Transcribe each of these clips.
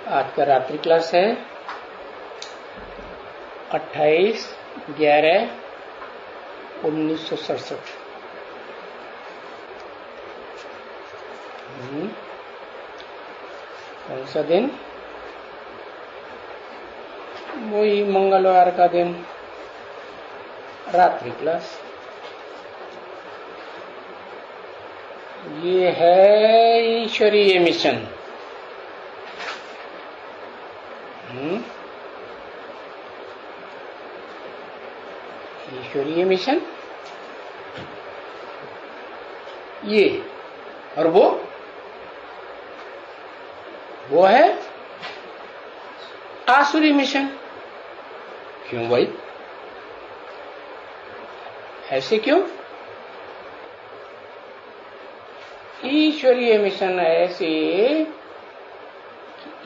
आज का रात्रि क्लास है 28/11/1967। कौन सा दिन? वही मंगलवार का दिन, रात्रि क्लास। ये है ईश्वरीय मिशन। ईश्वरीय मिशन ये, और वो है आसुरी मिशन। क्यों भाई, ऐसे क्यों? ईश्वरीय मिशन ऐसे,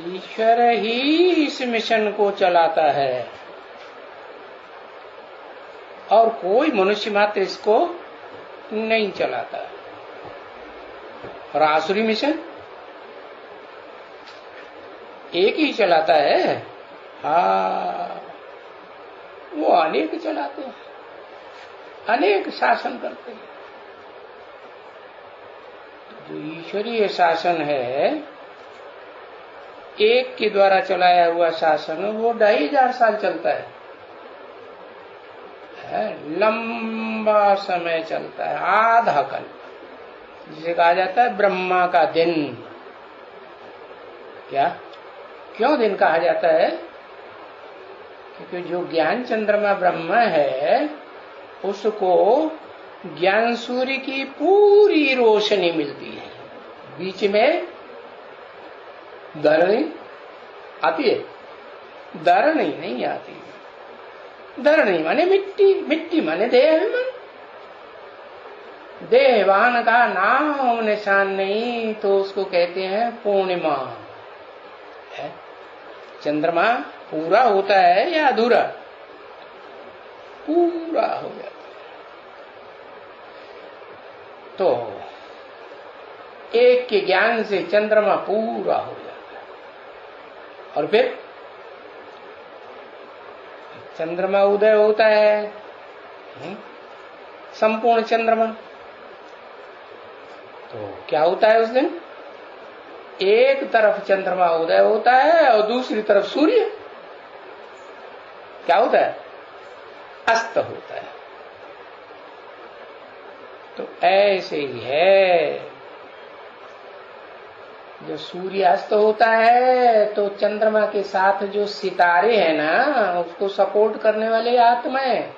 ईश्वर ही इस मिशन को चलाता है और कोई मनुष्य मात्र इसको नहीं चलाता। और आसुरी मिशन एक ही चलाता है। वो अनेक चलाते हैं, अनेक शासन करते हैं। जो ईश्वरीय शासन है, एक के द्वारा चलाया हुआ शासन, वो 2500 साल चलता है। लंबा समय चलता है, आधा कल्प, जिसे कहा जाता है ब्रह्मा का दिन। क्या क्यों दिन कहा जाता है? क्योंकि जो ज्ञान चंद्रमा ब्रह्म है, उसको ज्ञान सूर्य की पूरी रोशनी मिलती है। बीच में धरणी आती है? धरणी नहीं आती। धरणी माने मिट्टी, मिट्टी माने देह। देहवान का नाम निशान नहीं, तो उसको कहते हैं पूर्णिमा। चंद्रमा पूरा होता है या अधूरा? पूरा हो जाता है। तो एक के ज्ञान से चंद्रमा पूरा हो जाता है। और फिर चंद्रमा उदय होता है, संपूर्ण चंद्रमा। तो क्या होता है उस दिन? एक तरफ चंद्रमा उदय होता है और दूसरी तरफ सूर्य क्या होता है? अस्त होता है। तो ऐसे ही है, जो सूर्य अस्त होता है तो चंद्रमा के साथ जो सितारे हैं ना, उसको सपोर्ट करने वाले आत्माएं,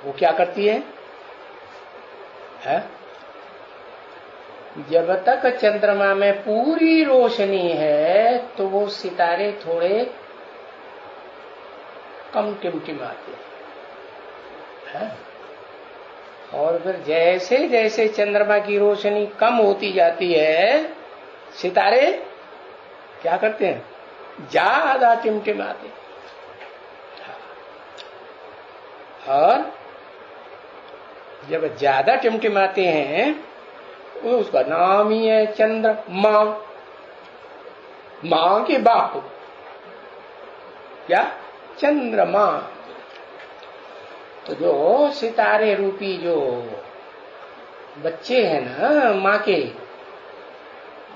वो क्या करती है? जब तक चंद्रमा में पूरी रोशनी है तो वो सितारे थोड़े कम टिमटिमाते हैं। और फिर जैसे जैसे चंद्रमा की रोशनी कम होती जाती है, सितारे क्या करते हैं? ज्यादा टिमटिमाते। और जब ज्यादा टिमटिमाते हैं, उसका नाम ही है चंद्रमा। मां के बाप क्या? चंद्रमा। तो जो सितारे रूपी जो बच्चे हैं ना माँ के,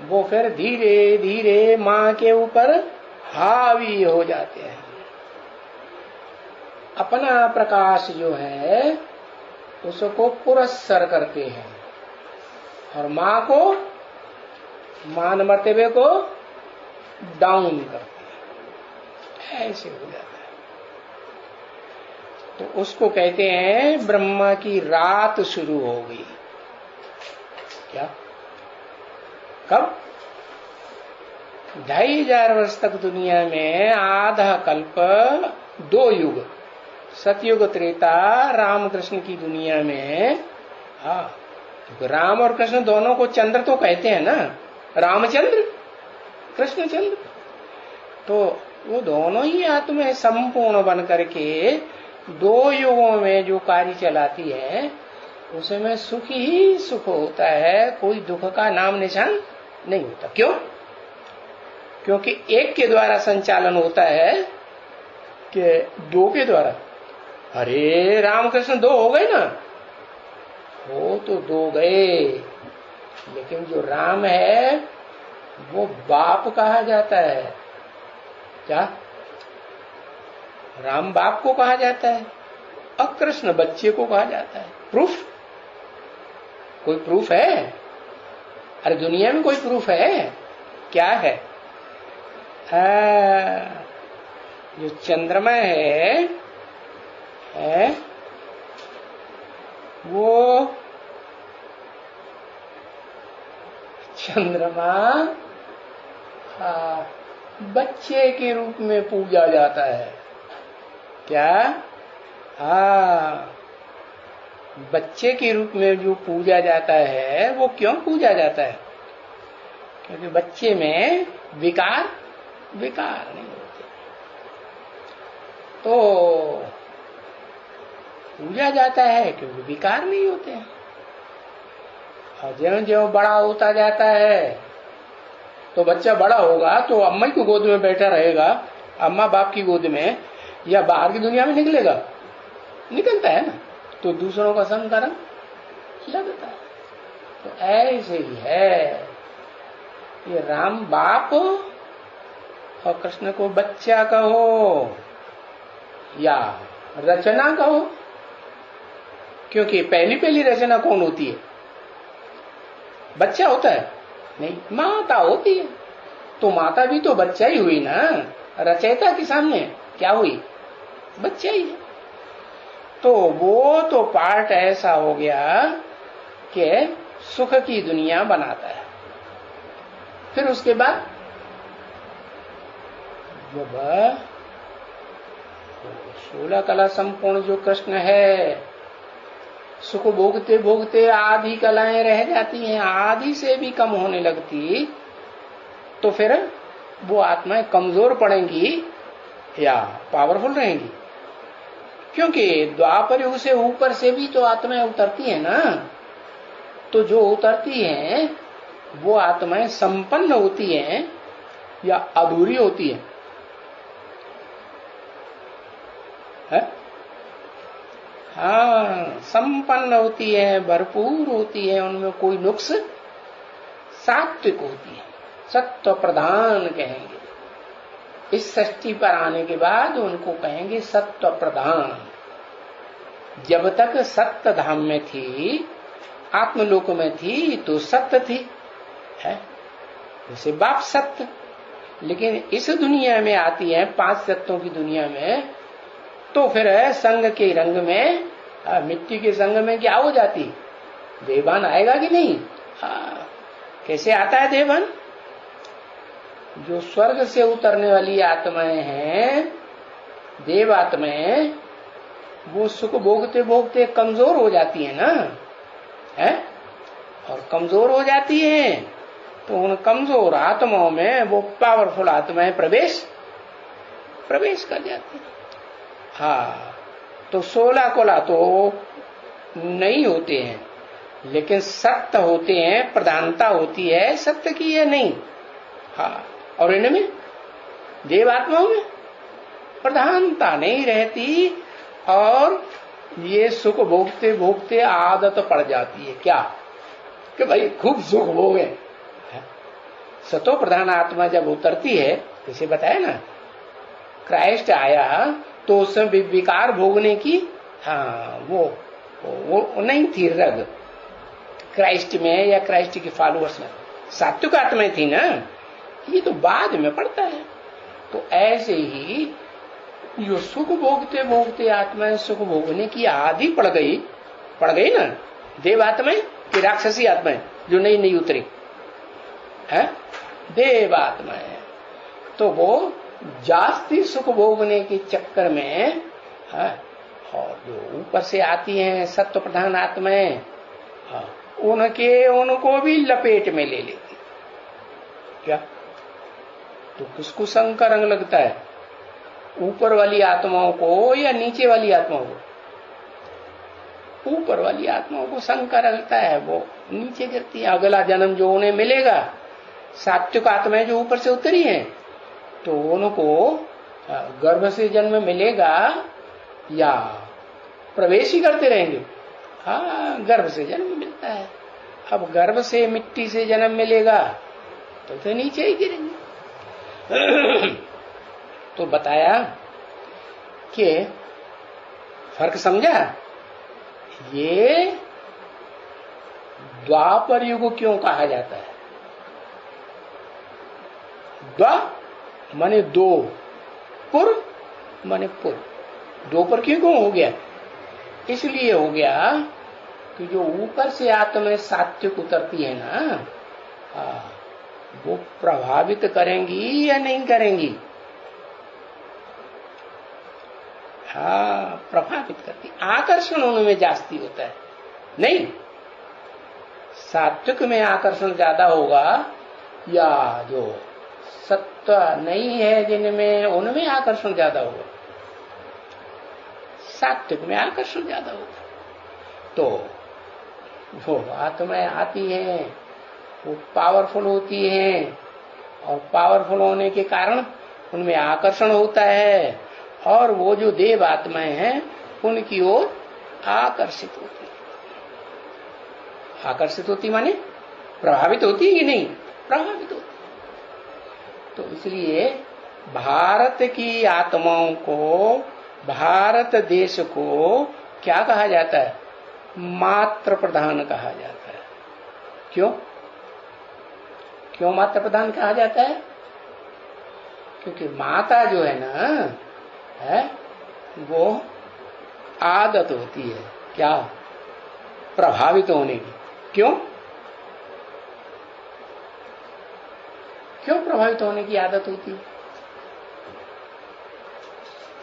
वो फिर धीरे धीरे माँ के ऊपर हावी हो जाते हैं। अपना प्रकाश जो है उसको पुरस्सर करते हैं और माँ को, मान मर्तबे को डाउन करते हैं। ऐसे हो जाता है। तो उसको कहते हैं ब्रह्मा की रात शुरू हो गई। क्या? कब? 2500 वर्ष तक दुनिया में आधा कल्प, 2 युग, सतयुग त्रेता, रामकृष्ण की दुनिया में। क्योंकि राम और कृष्ण दोनों को चंद्र तो कहते हैं ना, रामचंद्र, कृष्णचंद्र। तो वो दोनों ही आत्मा संपूर्ण बन करके 2 युगों में जो कार्य चलाती है, उसमें सुख ही सुख होता है, कोई दुख का नाम निशान नहीं होता। क्यों? क्योंकि एक के द्वारा संचालन होता है कि दो के द्वारा। अरे रामकृष्ण दो हो गए ना, हो तो दो गए, लेकिन जो राम है वो बाप कहा जाता है। क्या? राम बाप को कहा जाता है और कृष्ण बच्चे को कहा जाता है। प्रूफ? कोई प्रूफ है? अरे दुनिया में कोई प्रूफ है? क्या है? जो चंद्रमा है वो चंद्रमा बच्चे के रूप में पूजा जाता है। क्या? बच्चे के रूप में जो पूजा जाता है वो क्यों पूजा जाता है? क्योंकि बच्चे में विकार नहीं होते, तो पूजा जाता है क्योंकि विकार नहीं होते हैं। और ज्यों-ज्यों बड़ा होता जाता है तो बच्चा बड़ा होगा तो अम्मा की गोद में बैठा रहेगा, अम्मा बाप की गोद में, या बाहर की दुनिया में निकलता है ना, तो दूसरों का संग करने लगता है। तो ऐसे ही है, ये राम बाप और कृष्ण को बच्चा कहो या रचना कहो, क्योंकि पहली रचना कौन होती है? बच्चा होता है? नहीं, माता होती है। तो माता भी तो बच्चा ही हुई ना, रचयिता के सामने क्या हुई? बच्चा ही है। तो वो तो पार्ट ऐसा हो गया कि सुख की दुनिया बनाता है। फिर उसके बाद जब 16 कला संपूर्ण जो कृष्ण है, सुख भोगते भोगते आधी कलाएं रह जाती हैं, आधी से भी कम होने लगती, तो फिर वो आत्माएं कमजोर पड़ेंगी या पावरफुल रहेंगी? क्योंकि द्वापर युग से ऊपर से भी तो आत्माएं उतरती है ना, तो जो उतरती हैं वो आत्माएं संपन्न होती हैं या अधूरी होती हैं? है? हाँ, संपन्न होती है, भरपूर होती है, उनमें कोई नुक्स, सात्विक होती है, सत्व प्रधान कहेंगे। इस सृष्टि पर आने के बाद उनको कहेंगे सत्व प्रधान। जब तक सत्य धाम में थी, आत्मलोक में थी, तो सत्य थी, है जैसे बाप सत्य। लेकिन इस दुनिया में आती है, 5 तत्वों की दुनिया में, तो फिर संग के रंग में, मिट्टी के संग में क्या हो जाती? देवान आएगा कि नहीं? कैसे आता है देवान? जो स्वर्ग से उतरने वाली आत्माएं हैं, देव आत्माएं, वो सुख भोगते भोगते कमजोर हो जाती है ना, है? और कमजोर हो जाती है तो उन कमजोर आत्माओं में वो पावरफुल आत्माएं प्रवेश कर जाती है। हाँ, तो 16 कोला तो नहीं होते हैं, लेकिन सत्य होते हैं, प्रधानता होती है सत्य की, है नहीं? हाँ, और इनमें देवात्माओं में प्रधानता नहीं रहती और ये सुख भोगते भोगते आदत पड़ जाती है। क्या? कि भाई खूब सुख भोगे। सतो प्रधान आत्मा जब उतरती है, जैसे बताया ना, क्राइस्ट आया तो उसमें विकार भोगने की वो नहीं थी रग क्राइस्ट में या क्राइस्ट के फॉलोअर्स में, सात्विक आत्माएं थी ना, ये तो बाद में पड़ता है। तो ऐसे ही जो सुख भोगते भोगते आत्माएं सुख भोगने की आदि पड़ गई ना, देव आत्माएं कि राक्षसी आत्माएं जो नई उतरी है, देव आत्माएं, तो वो जास्ती सुख भोगने के चक्कर में है, और जो ऊपर से आती हैं सत्व प्रधान आत्माएं, उनको भी लपेट में ले लेती। क्या? तो किसको संग का रंग लगता है? ऊपर वाली आत्माओं को या नीचे वाली आत्माओं को? ऊपर वाली आत्माओं को संग का लगता है, वो नीचे गिरती है। अगला जन्म जो उन्हें मिलेगा सात्विक आत्माएं जो ऊपर से उतरी हैं, तो उनको गर्भ से जन्म मिलेगा या प्रवेश ही करते रहेंगे? हाँ, गर्भ से जन्म मिलता है। अब गर्भ से मिट्टी से जन्म मिलेगा तो नीचे ही गिरेंगे। तो बताया कि फर्क समझा? ये द्वापर युग क्यों कहा जाता है? द्वा माने दो, पुर माने पुर। दो पर क्यों हो गया? इसलिए हो गया कि जो ऊपर से आत्मा सात्विक उतरती है ना, वो प्रभावित करेंगी या नहीं करेंगी? हाँ, प्रभावित करती। आकर्षण उनमें जास्ती होता है। नहीं, सात्विक में आकर्षण ज्यादा होगा या जो सत्व नहीं है जिनमें, उनमें आकर्षण ज्यादा होगा? सात्विक में आकर्षण ज्यादा होगा। तो वो आत्माएं आती हैं, वो पावरफुल होती हैं, और पावरफुल होने के कारण उनमें आकर्षण होता है, और वो जो देव आत्माएं हैं उनकी ओर आकर्षित होती है। आकर्षित होती माने प्रभावित होती है कि नहीं? प्रभावित होती। तो इसलिए भारत की आत्माओं को, भारत देश को क्या कहा जाता है? मात्र प्रधान कहा जाता है। क्यों? क्यों मात्र प्रधान कहा जाता है? क्योंकि माता जो है ना, वो आदत होती है क्या? प्रभावित होने की। क्यों? क्यों प्रभावित होने की आदत होती है?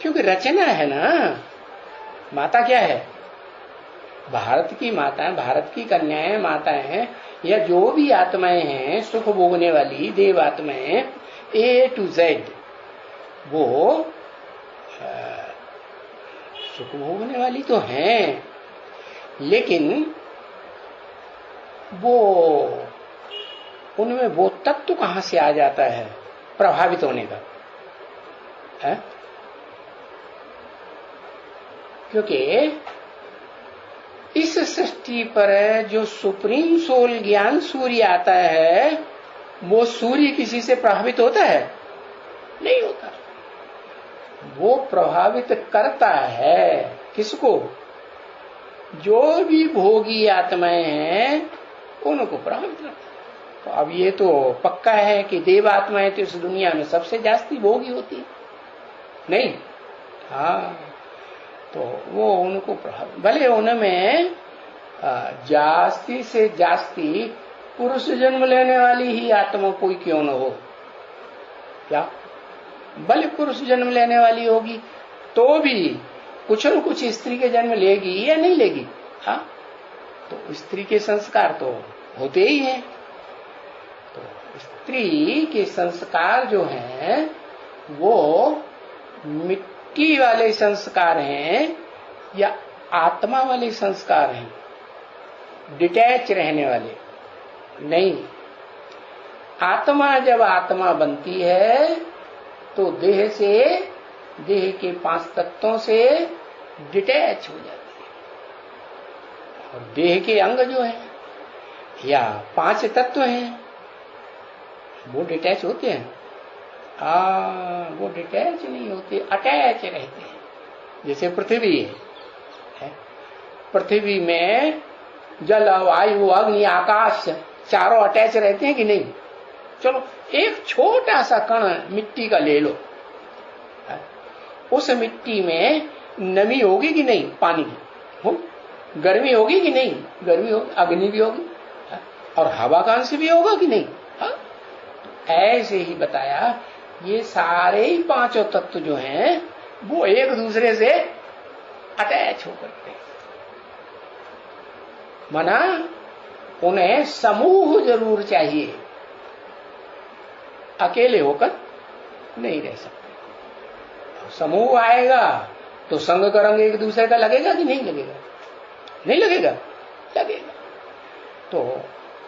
क्योंकि रचना है ना। माता क्या है? भारत की माताएं, भारत की कन्याएं माताएं हैं, या जो भी आत्माएं हैं सुख भोगने वाली देव आत्माएं, A to Z, वो सुख भोगने वाली तो हैं, लेकिन वो उनमें वो तत्व कहां से आ जाता है प्रभावित होने का? है? क्योंकि इस सृष्टि पर जो सुप्रीम सोल ज्ञान सूर्य आता है, वो सूर्य किसी से प्रभावित होता है? नहीं होता। वो प्रभावित करता है किसको? जो भी भोगी आत्माएं हैं उनको प्रभावित करता है। तो अब ये तो पक्का है कि देव आत्माएं तो इस दुनिया में सबसे जास्ती भोगी होती है, नहीं? हाँ, तो वो उनको प्रभावित, भले उनमें जास्ती से जास्ती पुरुष जन्म लेने वाली ही आत्मा कोई क्यों न हो, क्या भले पुरुष जन्म लेने वाली होगी तो भी कुछ न कुछ स्त्री के जन्म लेगी या नहीं लेगी? हाँ, तो स्त्री के संस्कार तो होते ही हैं। तो स्त्री के संस्कार जो हैं वो मिट्टी वाले संस्कार हैं या आत्मा वाले संस्कार हैं? डिटैच रहने वाले नहीं। आत्मा जब आत्मा बनती है तो देह से, देह के 5 तत्वों से डिटैच हो जाती है, और देह के अंग जो है या 5 तत्व हैं वो डिटैच होते हैं? वो डिटैच नहीं होते, अटैच रहते हैं। जैसे पृथ्वी है, पृथ्वी में जल, वायु, अग्नि, आकाश चारों अटैच रहते हैं कि नहीं? चलो एक छोटा सा कण मिट्टी का ले लो, उस मिट्टी में नमी होगी कि नहीं? पानी की हो, गर्मी होगी कि नहीं? गर्मी होगी, अग्नि भी होगी, और हवा का अंश भी होगा कि नहीं? ऐसे ही बताया, ये सारे ही 5 तत्व जो हैं वो एक दूसरे से अटैच होकर के, माना उन्हें समूह जरूर चाहिए, अकेले होकर नहीं रह सकते। समूह आएगा तो संग करेंगे एक दूसरे का, लगेगा कि नहीं लगेगा? नहीं लगेगा, लगेगा। तो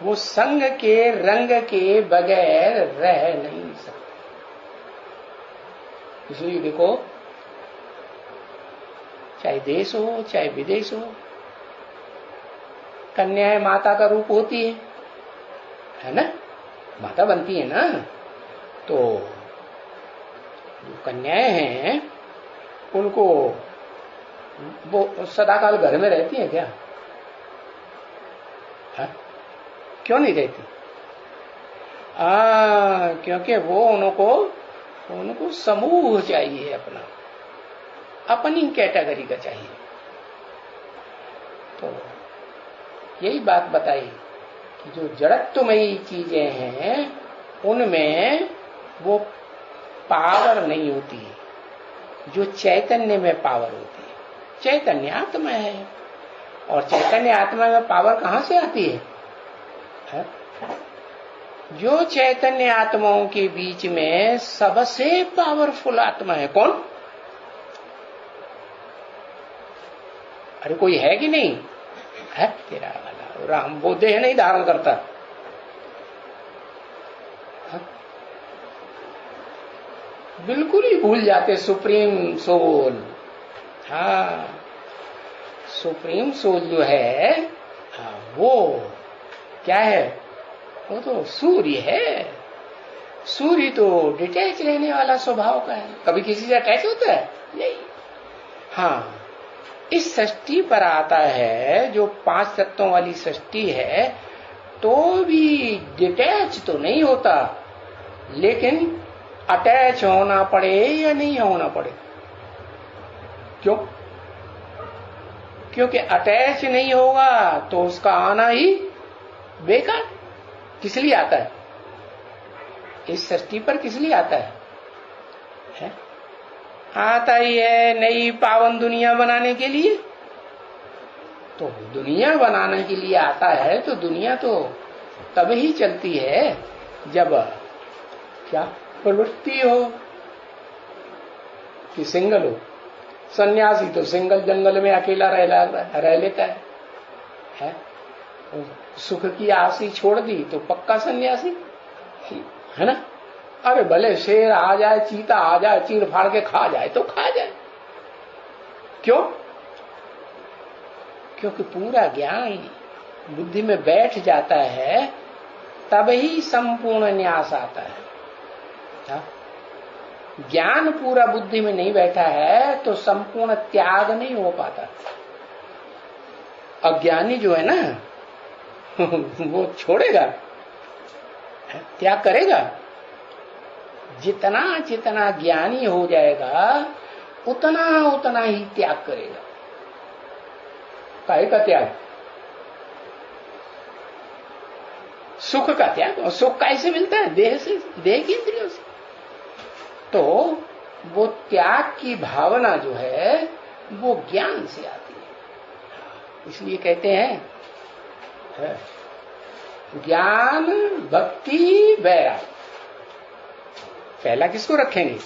वो संग के रंग के बगैर रह नहीं सकते। इसलिए देखो, चाहे देश हो चाहे विदेश हो, कन्याएं माता का रूप होती है ना, माता बनती है ना। तो जो कन्याएं हैं उनको वो सदाकाल घर में रहती है क्या? है? क्यों नहीं रहती? क्योंकि वो उनको समूह चाहिए, अपनी कैटेगरी का चाहिए। तो यही बात बताई कि जो जड़त्वमयी चीजें हैं उनमें वो पावर नहीं होती, जो चैतन्य में पावर होती है। चैतन्य आत्मा है, और चैतन्य आत्मा में पावर कहां से आती है? जो चैतन्य आत्माओं के बीच में सबसे पावरफुल आत्मा है कौन? अरे कोई है कि नहीं है? तेरा वाला राम वो देह नहीं धारण करता। बिल्कुल ही भूल जाते सुप्रीम सोल। हाँ, सुप्रीम सोल जो है वो क्या है? वो तो सूर्य है। सूर्य तो डिटैच रहने वाला स्वभाव का है, कभी किसी से अटैच होता है नहीं। हाँ, इस सृष्टि पर आता है जो 5 तत्वों वाली सृष्टि है, तो भी डिटैच तो नहीं होता, लेकिन अटैच होना पड़े या नहीं होना पड़े। क्यों? क्योंकि अटैच नहीं होगा तो उसका आना ही बेकार। किस लिए आता है? इस सृष्टि पर किस लिए आता है? आता ही है नई पावन दुनिया बनाने के लिए। तो दुनिया बनाने के लिए आता है, तो दुनिया तो तब ही चलती है जब क्या प्रवृत्ति हो कि सिंगल हो। सन्यासी तो सिंगल जंगल में अकेला रह लेता है? सुख की आसी छोड़ दी तो पक्का सन्यासी है ना। अरे भले शेर आ जाए, चीता आ जाए, चीर फाड़ के खा जाए तो खा जाए। क्यों? क्योंकि पूरा ज्ञान बुद्धि में बैठ जाता है, तब ही संपूर्ण न्यास आता है। ज्ञान पूरा बुद्धि में नहीं बैठा है तो संपूर्ण त्याग नहीं हो पाता। अज्ञानी जो है ना वो छोड़ेगा, त्याग करेगा। जितना जितना ज्ञानी हो जाएगा उतना उतना ही त्याग करेगा। काहे का त्याग? सुख का त्याग। और सुख कैसे मिलता है? देह से, देह की इंद्रियों से। तो वो त्याग की भावना जो है वो ज्ञान से आती है। इसलिए कहते हैं ज्ञान, भक्ति, वैराग्य। पहला किसको रखेंगे?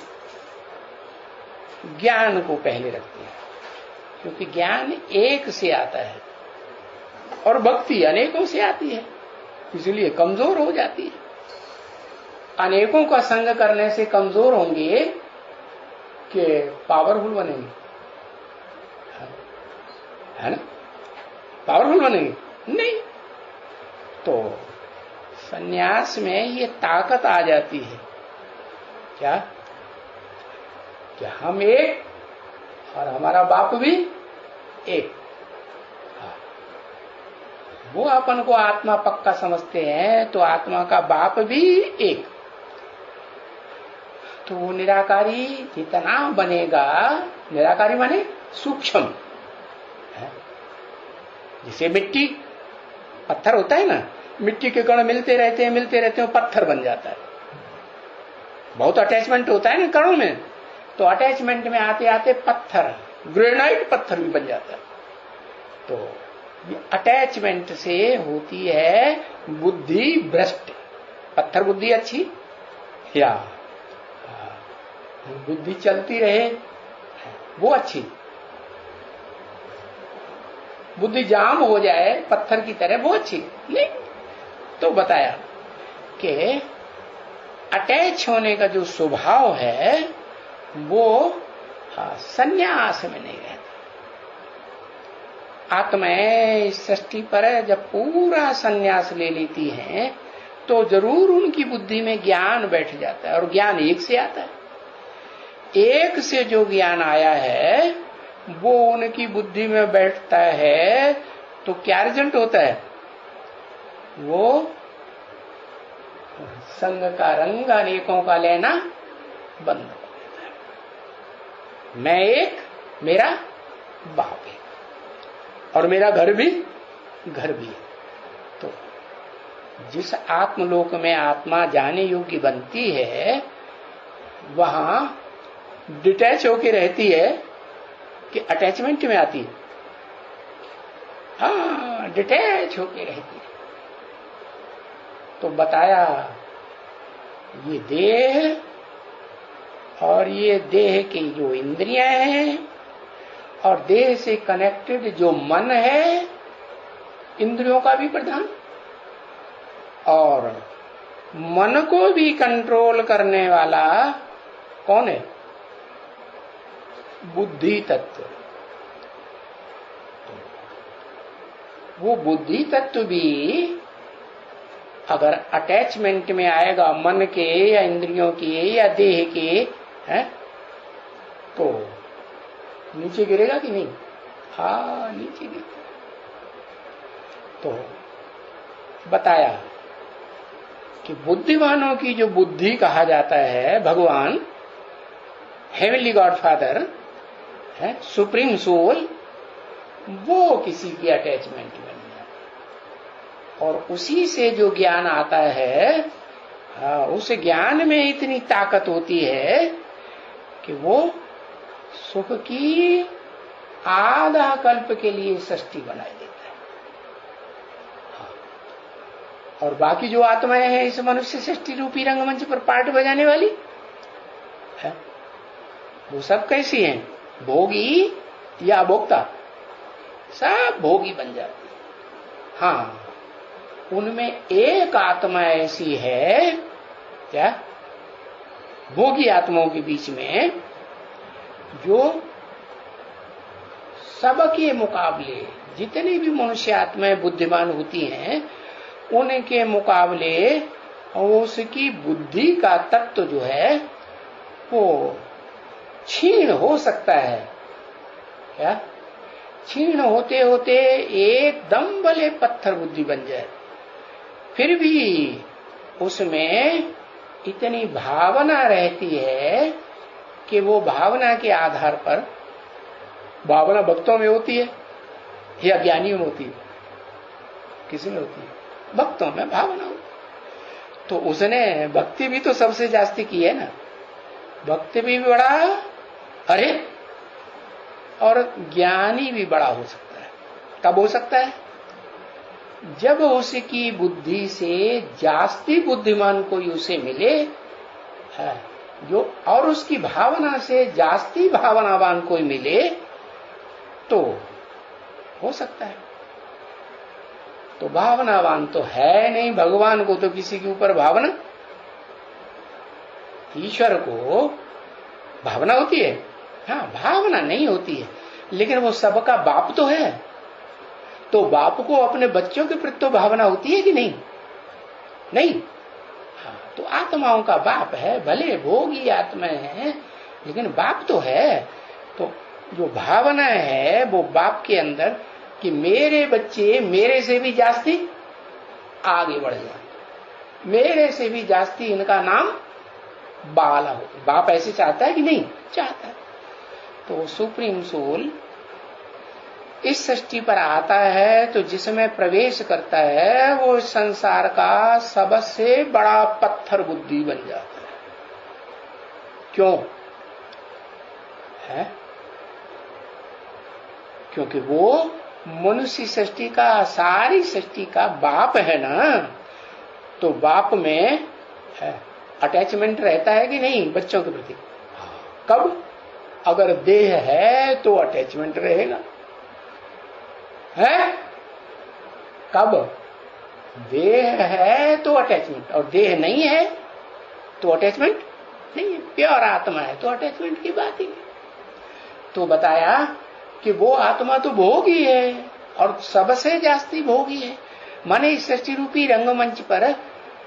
ज्ञान को पहले रखते हैं, क्योंकि ज्ञान एक से आता है और भक्ति अनेकों से आती है, इसलिए कमजोर हो जाती है। अनेकों का संग करने से कमजोर होंगे कि पावरफुल बनेंगे? है ना? पावरफुल बनेंगे नहीं। तो सन्यास में ये ताकत आ जाती है क्या कि हम एक और हमारा बाप भी एक। वो अपन को आत्मा पक्का समझते हैं तो आत्मा का बाप भी एक। तो वो निराकारी जितना बनेगा, निराकारी माने सूक्ष्म, जैसे मिट्टी पत्थर होता है ना, मिट्टी के कण मिलते रहते हैं पत्थर बन जाता है। बहुत अटैचमेंट होता है ना कणों में, तो अटैचमेंट में आते आते पत्थर, ग्रेनाइट पत्थर भी बन जाता है। तो अटैचमेंट से होती है बुद्धि भ्रष्ट। पत्थर बुद्धि अच्छी या बुद्धि चलती रहे वो अच्छी। बुद्धि जाम हो जाए पत्थर की तरह वो अच्छी नहीं। तो बताया कि अटैच होने का जो स्वभाव है वो संन्यास में नहीं रहता। आत्माएं इस सृष्टि पर जब पूरा संन्यास ले लेती हैं तो जरूर उनकी बुद्धि में ज्ञान बैठ जाता है, और ज्ञान एक से आता है। एक से जो ज्ञान आया है वो उनकी बुद्धि में बैठता है तो क्या रिजल्ट होता है? वो संग का रंग अनेकों का लेना बंद कर देता है। मैं एक, मेरा बाप एक, और मेरा घर भी है। तो जिस आत्मलोक में आत्मा जाने योग्य बनती है वहां डिटैच होके रहती है कि अटैचमेंट में आती है? हाँ, डिटैच होके रहती है। तो बताया ये देह और ये देह की जो इंद्रियां हैं और देह से कनेक्टेड जो मन है, इंद्रियों का भी प्रधान, और मन को भी कंट्रोल करने वाला कौन है? बुद्धि तत्व। वो बुद्धि तत्व भी अगर अटैचमेंट में आएगा मन के या इंद्रियों के या देह के, है तो नीचे गिरेगा कि नहीं? हाँ, नीचे गिरेगा। तो बताया कि बुद्धिमानों की जो बुद्धि कहा जाता है, भगवान हेवनली गॉड फादर है, सुप्रीम सोल, वो किसी की अटैचमेंट में नहीं आता। और उसी से जो ज्ञान आता है, उस ज्ञान में इतनी ताकत होती है कि वो सुख की आधा कल्प के लिए सृष्टि बनाई देता है। और बाकी जो आत्माएं हैं इस मनुष्य सृष्टि रूपी रंगमंच पर पार्ट बजाने वाली है, वो सब कैसी हैं? भोगी या भोक्ता? सब भोगी बन जाती है। हाँ, उनमें एक आत्मा ऐसी है, क्या भोगी आत्माओं के बीच में, जो सबके मुकाबले जितनी भी मनुष्य आत्माएं बुद्धिमान होती हैं उनके मुकाबले उसकी बुद्धि का तत्व जो है वो क्षीण हो सकता है। क्या? क्षीण होते होते एकदम भले पत्थर बुद्धि बन जाए, फिर भी उसमें इतनी भावना रहती है कि वो भावना के आधार पर, भावना भक्तों में होती है या ज्ञानियों में होती है? किसी में होती है? भक्तों में भावना होती है। तो उसने भक्ति भी तो सबसे जास्ती की है ना। भक्ति भी बड़ा, अरे, और ज्ञानी भी बड़ा हो सकता है। कब हो सकता है? जब उसकी बुद्धि से जास्ती बुद्धिमान कोई उसे मिले है, जो और उसकी भावना से जास्ती भावनावान कोई मिले तो हो सकता है। तो भावनावान तो है नहीं, भगवान को तो किसी के ऊपर भावना, ईश्वर को भावना होती है? हाँ, भावना नहीं होती है, लेकिन वो सबका बाप तो है। तो बाप को अपने बच्चों के प्रति तो भावना होती है कि नहीं? नहीं। हाँ, तो आत्माओं का बाप है, भले भोगी आत्माएं हैं लेकिन बाप तो है। तो जो भावना है वो बाप के अंदर कि मेरे बच्चे मेरे से भी जास्ती आगे बढ़ जाए, मेरे से भी जास्ती इनका नाम बाला हो। बाप ऐसे चाहता है कि नहीं? चाहता है। तो सुप्रीम सोल इस सृष्टि पर आता है तो जिसमें प्रवेश करता है वो संसार का सबसे बड़ा पत्थर बुद्धि बन जाता है। क्यों है? क्योंकि वो मनुष्य सृष्टि का, सारी सृष्टि का बाप है ना। तो बाप में अटैचमेंट रहता है कि नहीं बच्चों के प्रति? कब? अगर देह है तो अटैचमेंट रहेगा, है? कब? देह है तो अटैचमेंट, और देह नहीं है तो अटैचमेंट नहीं है। प्योर आत्मा है तो अटैचमेंट की बात ही नहीं। तो बताया कि वो आत्मा तो भोगी है और सबसे जास्ती भोगी है। माने इस सृष्टि रूपी रंगमंच पर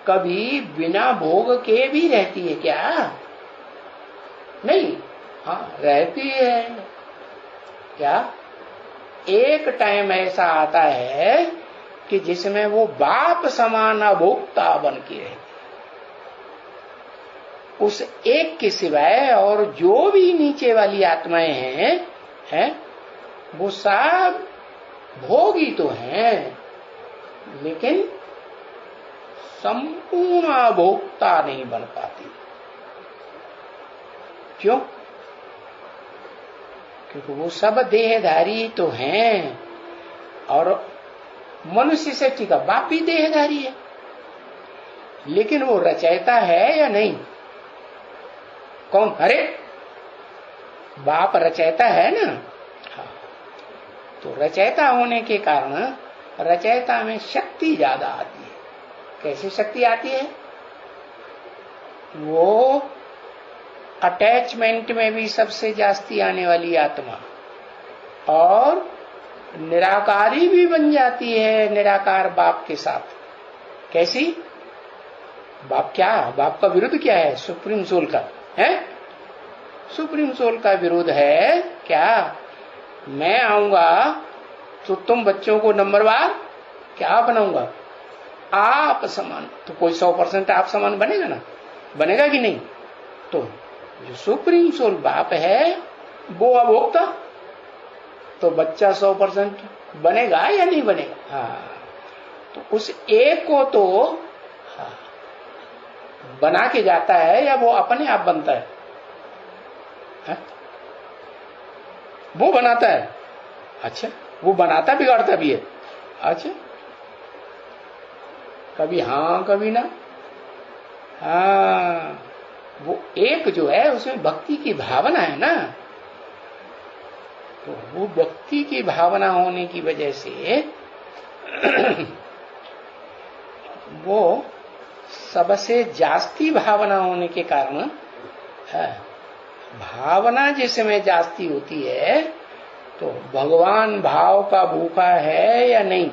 कभी बिना भोग के भी रहती है क्या? नहीं, हाँ रहती है। क्या? एक टाइम ऐसा आता है कि जिसमें वो बाप समान अभोक्ता बन के रहती है। उस एक के सिवाय और जो भी नीचे वाली आत्माएं हैं वो सब भोगी तो हैं, लेकिन संपूर्ण भोक्ता नहीं बन पाती। क्यों? क्योंकि वो सब देहधारी तो हैं, और मनुष्य सृष्टि का बाप भी देहधारी है, लेकिन वो रचयिता है या नहीं? कौन? अरे बाप रचयिता है ना। हाँ। तो रचयिता होने के कारण रचयिता में शक्ति ज्यादा आती है। कैसे शक्ति आती है? वो अटैचमेंट में भी सबसे जास्ती आने वाली आत्मा, और निराकारी भी बन जाती है निराकार बाप के साथ। कैसी? बाप क्या? बाप का विरुद्ध क्या है? सुप्रीम सोल का है। सुप्रीम सोल का विरोध है क्या? मैं आऊंगा तो तुम बच्चों को नंबरवार क्या बनाऊंगा? आप समान। तो कोई 100% आप समान बनेगा ना? बनेगा कि नहीं? तो जो सुप्रीम सोल बाप है वो अभोक्ता, तो बच्चा 100% बनेगा या नहीं बनेगा? हाँ। तो उस एक को तो हाँ, बना के जाता है या वो अपने आप बनता है? हाँ? वो बनाता है। अच्छा, वो बनाता बिगाड़ता भी है। अच्छा, कभी हाँ कभी ना। हाँ, वो एक जो है उसमें भक्ति की भावना है ना, तो वो भक्ति की भावना होने की वजह से वो सबसे जास्ती भावना होने के कारण, भावना जिसमें जास्ती होती है तो भगवान भाव का भूखा है या नहीं?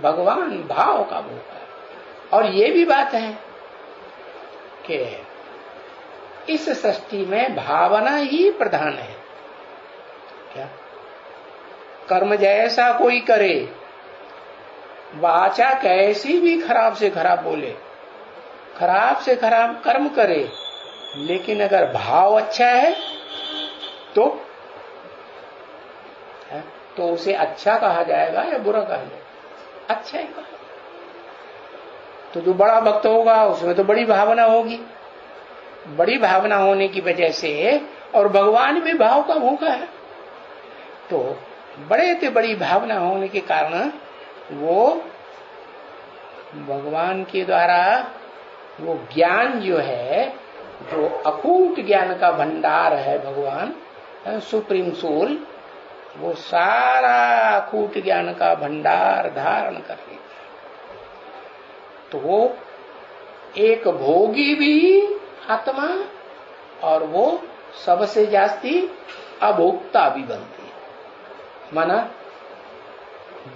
भगवान भाव का भूखा है। और ये भी बात है कि इस सृष्टि में भावना ही प्रधान है। क्या? कर्म जैसा कोई करे, वाचा कैसी भी खराब से खराब बोले, खराब से खराब कर्म करे, लेकिन अगर भाव अच्छा है तो उसे अच्छा कहा जाएगा या बुरा कहा जाएगा? अच्छा ही कहा। तो जो बड़ा भक्त होगा उसमें तो बड़ी भावना होगी, बड़ी भावना होने की वजह से, और भगवान भी भाव का भूखा है, तो बड़े से बड़ी भावना होने के कारण वो भगवान के द्वारा वो ज्ञान जो है, जो अकूट ज्ञान का भंडार है भगवान सुप्रीम सोल, वो सारा अकूट ज्ञान का भंडार धारण कर लेता है। तो वो एक भोगी भी आत्मा, और वो सबसे जास्ती अभोक्ता भी बनती है। माना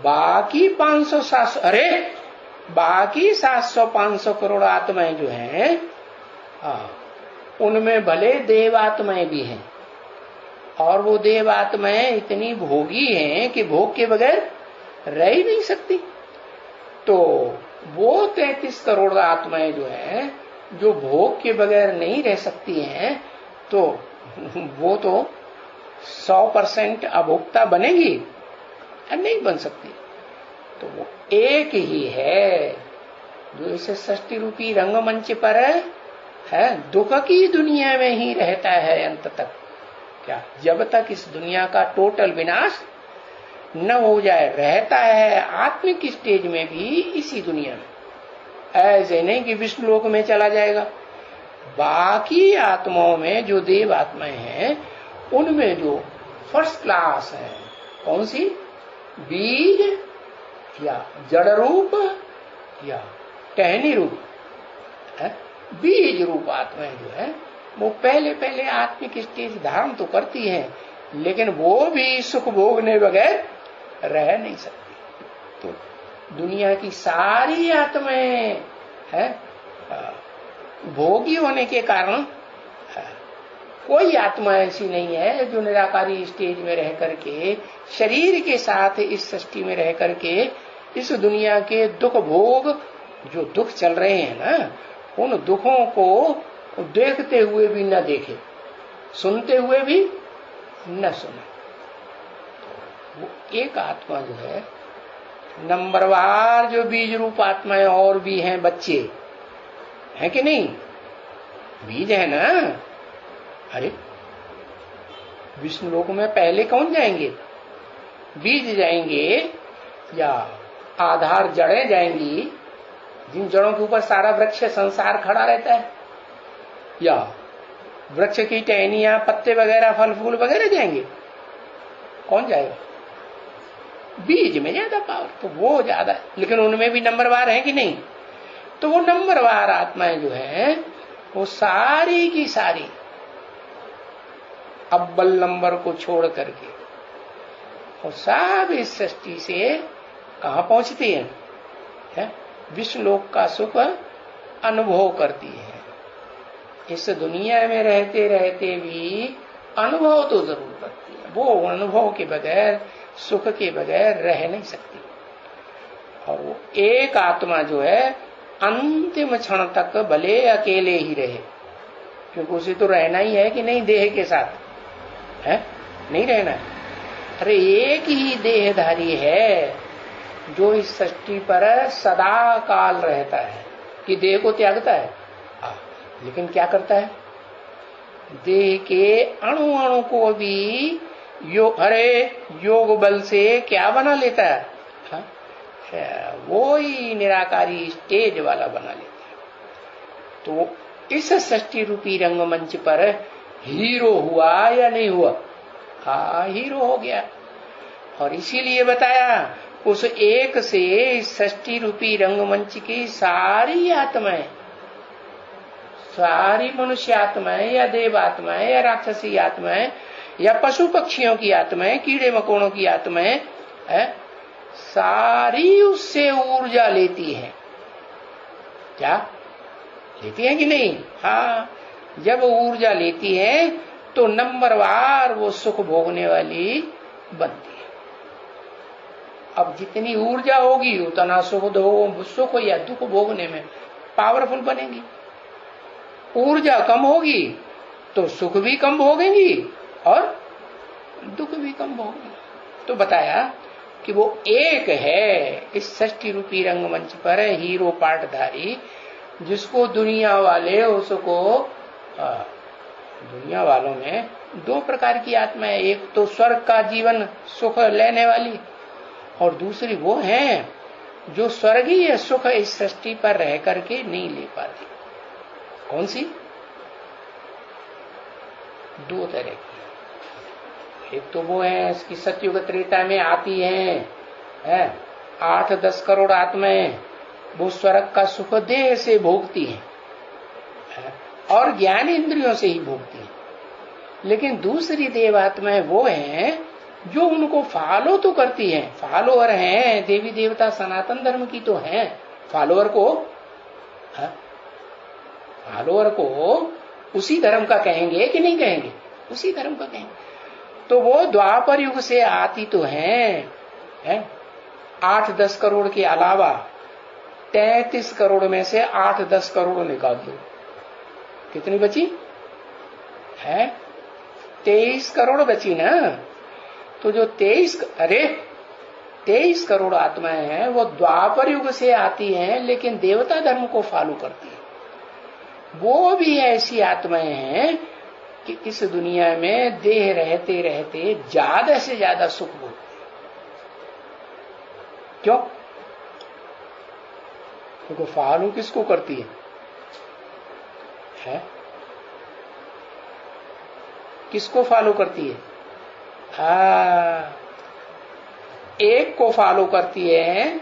बाकी 500-700 बाकी 700-500 करोड़ आत्माएं जो हैं, उनमें भले देवात्माएं भी हैं, और वो देवात्माएं इतनी भोगी हैं कि भोग के बगैर रह ही नहीं सकती। तो वो 33 करोड़ आत्माएं जो हैं, जो भोग के बगैर नहीं रह सकती हैं, तो वो तो 100% अभोक्ता बनेगी या नहीं बन सकती। तो वो एक ही है जो इस सृष्टि रूपी रंगमंच पर है, दुख की दुनिया में ही रहता है अंत तक। क्या? जब तक इस दुनिया का टोटल विनाश न हो जाए, रहता है आत्मिक स्टेज में भी इसी दुनिया में। ऐसे नहीं कि विष्णु लोक में चला जाएगा। बाकी आत्माओं में जो देव आत्माएं हैं, उनमें जो फर्स्ट क्लास है, कौन सी? बीज या जड़ रूप या टहनी रूप है, बीज रूप आत्माएं जो है वो पहले पहले आत्मिक स्टेज धारण तो करती हैं, लेकिन वो भी सुख भोगने बगैर रह नहीं सकती। तो दुनिया की सारी आत्माएं है भोगी होने के कारण कोई आत्मा ऐसी नहीं है जो निराकारी स्टेज में रह करके शरीर के साथ इस सृष्टि में रह करके इस दुनिया के दुख भोग, जो दुख चल रहे हैं ना, उन दुखों को देखते हुए भी न देखे, सुनते हुए भी न सुने। वो एक आत्मा जो है नंबरवार, जो बीज रूप आत्माएं और भी हैं, बच्चे हैं कि नहीं, बीज है ना। अरे विष्णु लोक में पहले कौन जाएंगे? बीज जाएंगे या आधार जड़ें जाएंगी, जिन जड़ों के ऊपर सारा वृक्ष संसार खड़ा रहता है, या वृक्ष की टहनियां, पत्ते वगैरह, फल फूल वगैरह जाएंगे? कौन जाएगा? बीज में ज्यादा पावर, तो वो ज्यादा, लेकिन उनमें भी नंबरवार है कि नहीं? तो वो नंबरवार आत्माएं जो है वो सारी की सारी अव्वल नंबर को छोड़ करके और सब इस सृष्टि से कहां पहुंचती है? विश्व लोक का सुख अनुभव करती है। इस दुनिया में रहते रहते भी अनुभव तो जरूर करती है, वो अनुभव के बगैर, सुख के बगैर रह नहीं सकती। और वो एक आत्मा जो है अंतिम क्षण तक भले अकेले ही रहे, क्योंकि उसे तो रहना ही है कि नहीं, देह के साथ है, नहीं रहना है। अरे एक ही देहधारी है जो इस सृष्टि पर सदा काल रहता है, कि देह को त्यागता है, लेकिन क्या करता है? देह के अणु अणु को भी योग बल से क्या बना लेता है? वो ही निराकारी स्टेज वाला बना लेता है। तो इस सृष्टि रूपी रंगमंच पर हीरो हुआ या नहीं हुआ? हीरो हो गया। और इसीलिए बताया, उस एक से इस सृष्टि रूपी रंगमंच की सारी आत्माएं, सारी मनुष्य आत्माएं या देव आत्माएं या राक्षसी आत्माएं या पशु पक्षियों की आत्माएं, कीड़े मकोड़ों की आत्माएं सारी उससे ऊर्जा लेती हैं। क्या लेती हैं कि नहीं? हाँ, जब ऊर्जा लेती है तो नंबरवार वो सुख भोगने वाली बनती है। अब जितनी ऊर्जा होगी उतना सुख या दुख भोगने में पावरफुल बनेगी। ऊर्जा कम होगी तो सुख भी कम भोगेंगी और दुख भी कम भोगेंगी। तो बताया कि वो एक है इस सृष्टि रूपी रंगमंच पर हीरो पाटधारी, जिसको दुनिया वाले उसको दुनिया वालों में दो प्रकार की आत्मा है, एक तो स्वर्ग का जीवन सुख लेने वाली, और दूसरी वो है जो स्वर्गीय सुख इस सृष्टि पर रह करके नहीं ले पाती। कौन सी? दो तरह की। एक तो वो है इसकी सतयुग त्रेता में आती है 8-10 करोड़ आत्माएं, वो स्वर्ग का सुख देह से भोगती हैं और ज्ञान इंद्रियों से ही भोगती हैं। लेकिन दूसरी देवात्माएं वो हैं जो उनको फॉलो तो करती हैं, फॉलोअर हैं, देवी देवता सनातन धर्म की तो हैं। फॉलोअर को उसी धर्म का कहेंगे कि नहीं कहेंगे? उसी धर्म का कहेंगे। तो वो द्वापर युग से आती तो हैं 8-10 करोड़ के अलावा 33 करोड़ में से 8-10 करोड़ निकाल दो, कितनी बची है? 23 करोड़ बची ना। तो जो 23 करोड़ आत्माएं हैं वो द्वापर युग से आती हैं, लेकिन देवता धर्म को फॉलो करती है। वो भी ऐसी आत्माएं हैं कि इस दुनिया में देह रहते रहते ज्यादा से ज्यादा सुख भोगती है। क्यों? क्योंकि फॉलो किसको करती है? किसको फॉलो करती है? एक को फॉलो करती है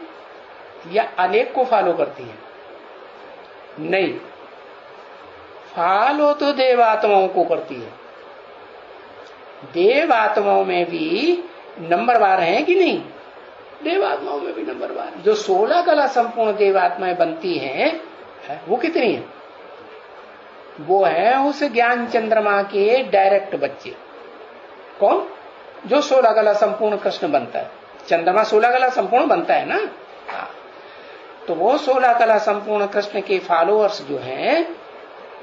या अनेक को फॉलो करती है? नहीं, फॉलो तो देवात्माओं को करती है। देवात्माओं में भी नंबरवार हैं कि नहीं? देवात्माओं में भी नंबरवार। जो 16 कला संपूर्ण देवात्माएं बनती हैं वो कितनी है? वो है उस ज्ञान चंद्रमा के डायरेक्ट बच्चे। कौन? जो 16 कला संपूर्ण कृष्ण बनता है। चंद्रमा 16 कला संपूर्ण बनता है ना। हाँ। तो वो 16 कला संपूर्ण कृष्ण के फॉलोअर्स जो हैं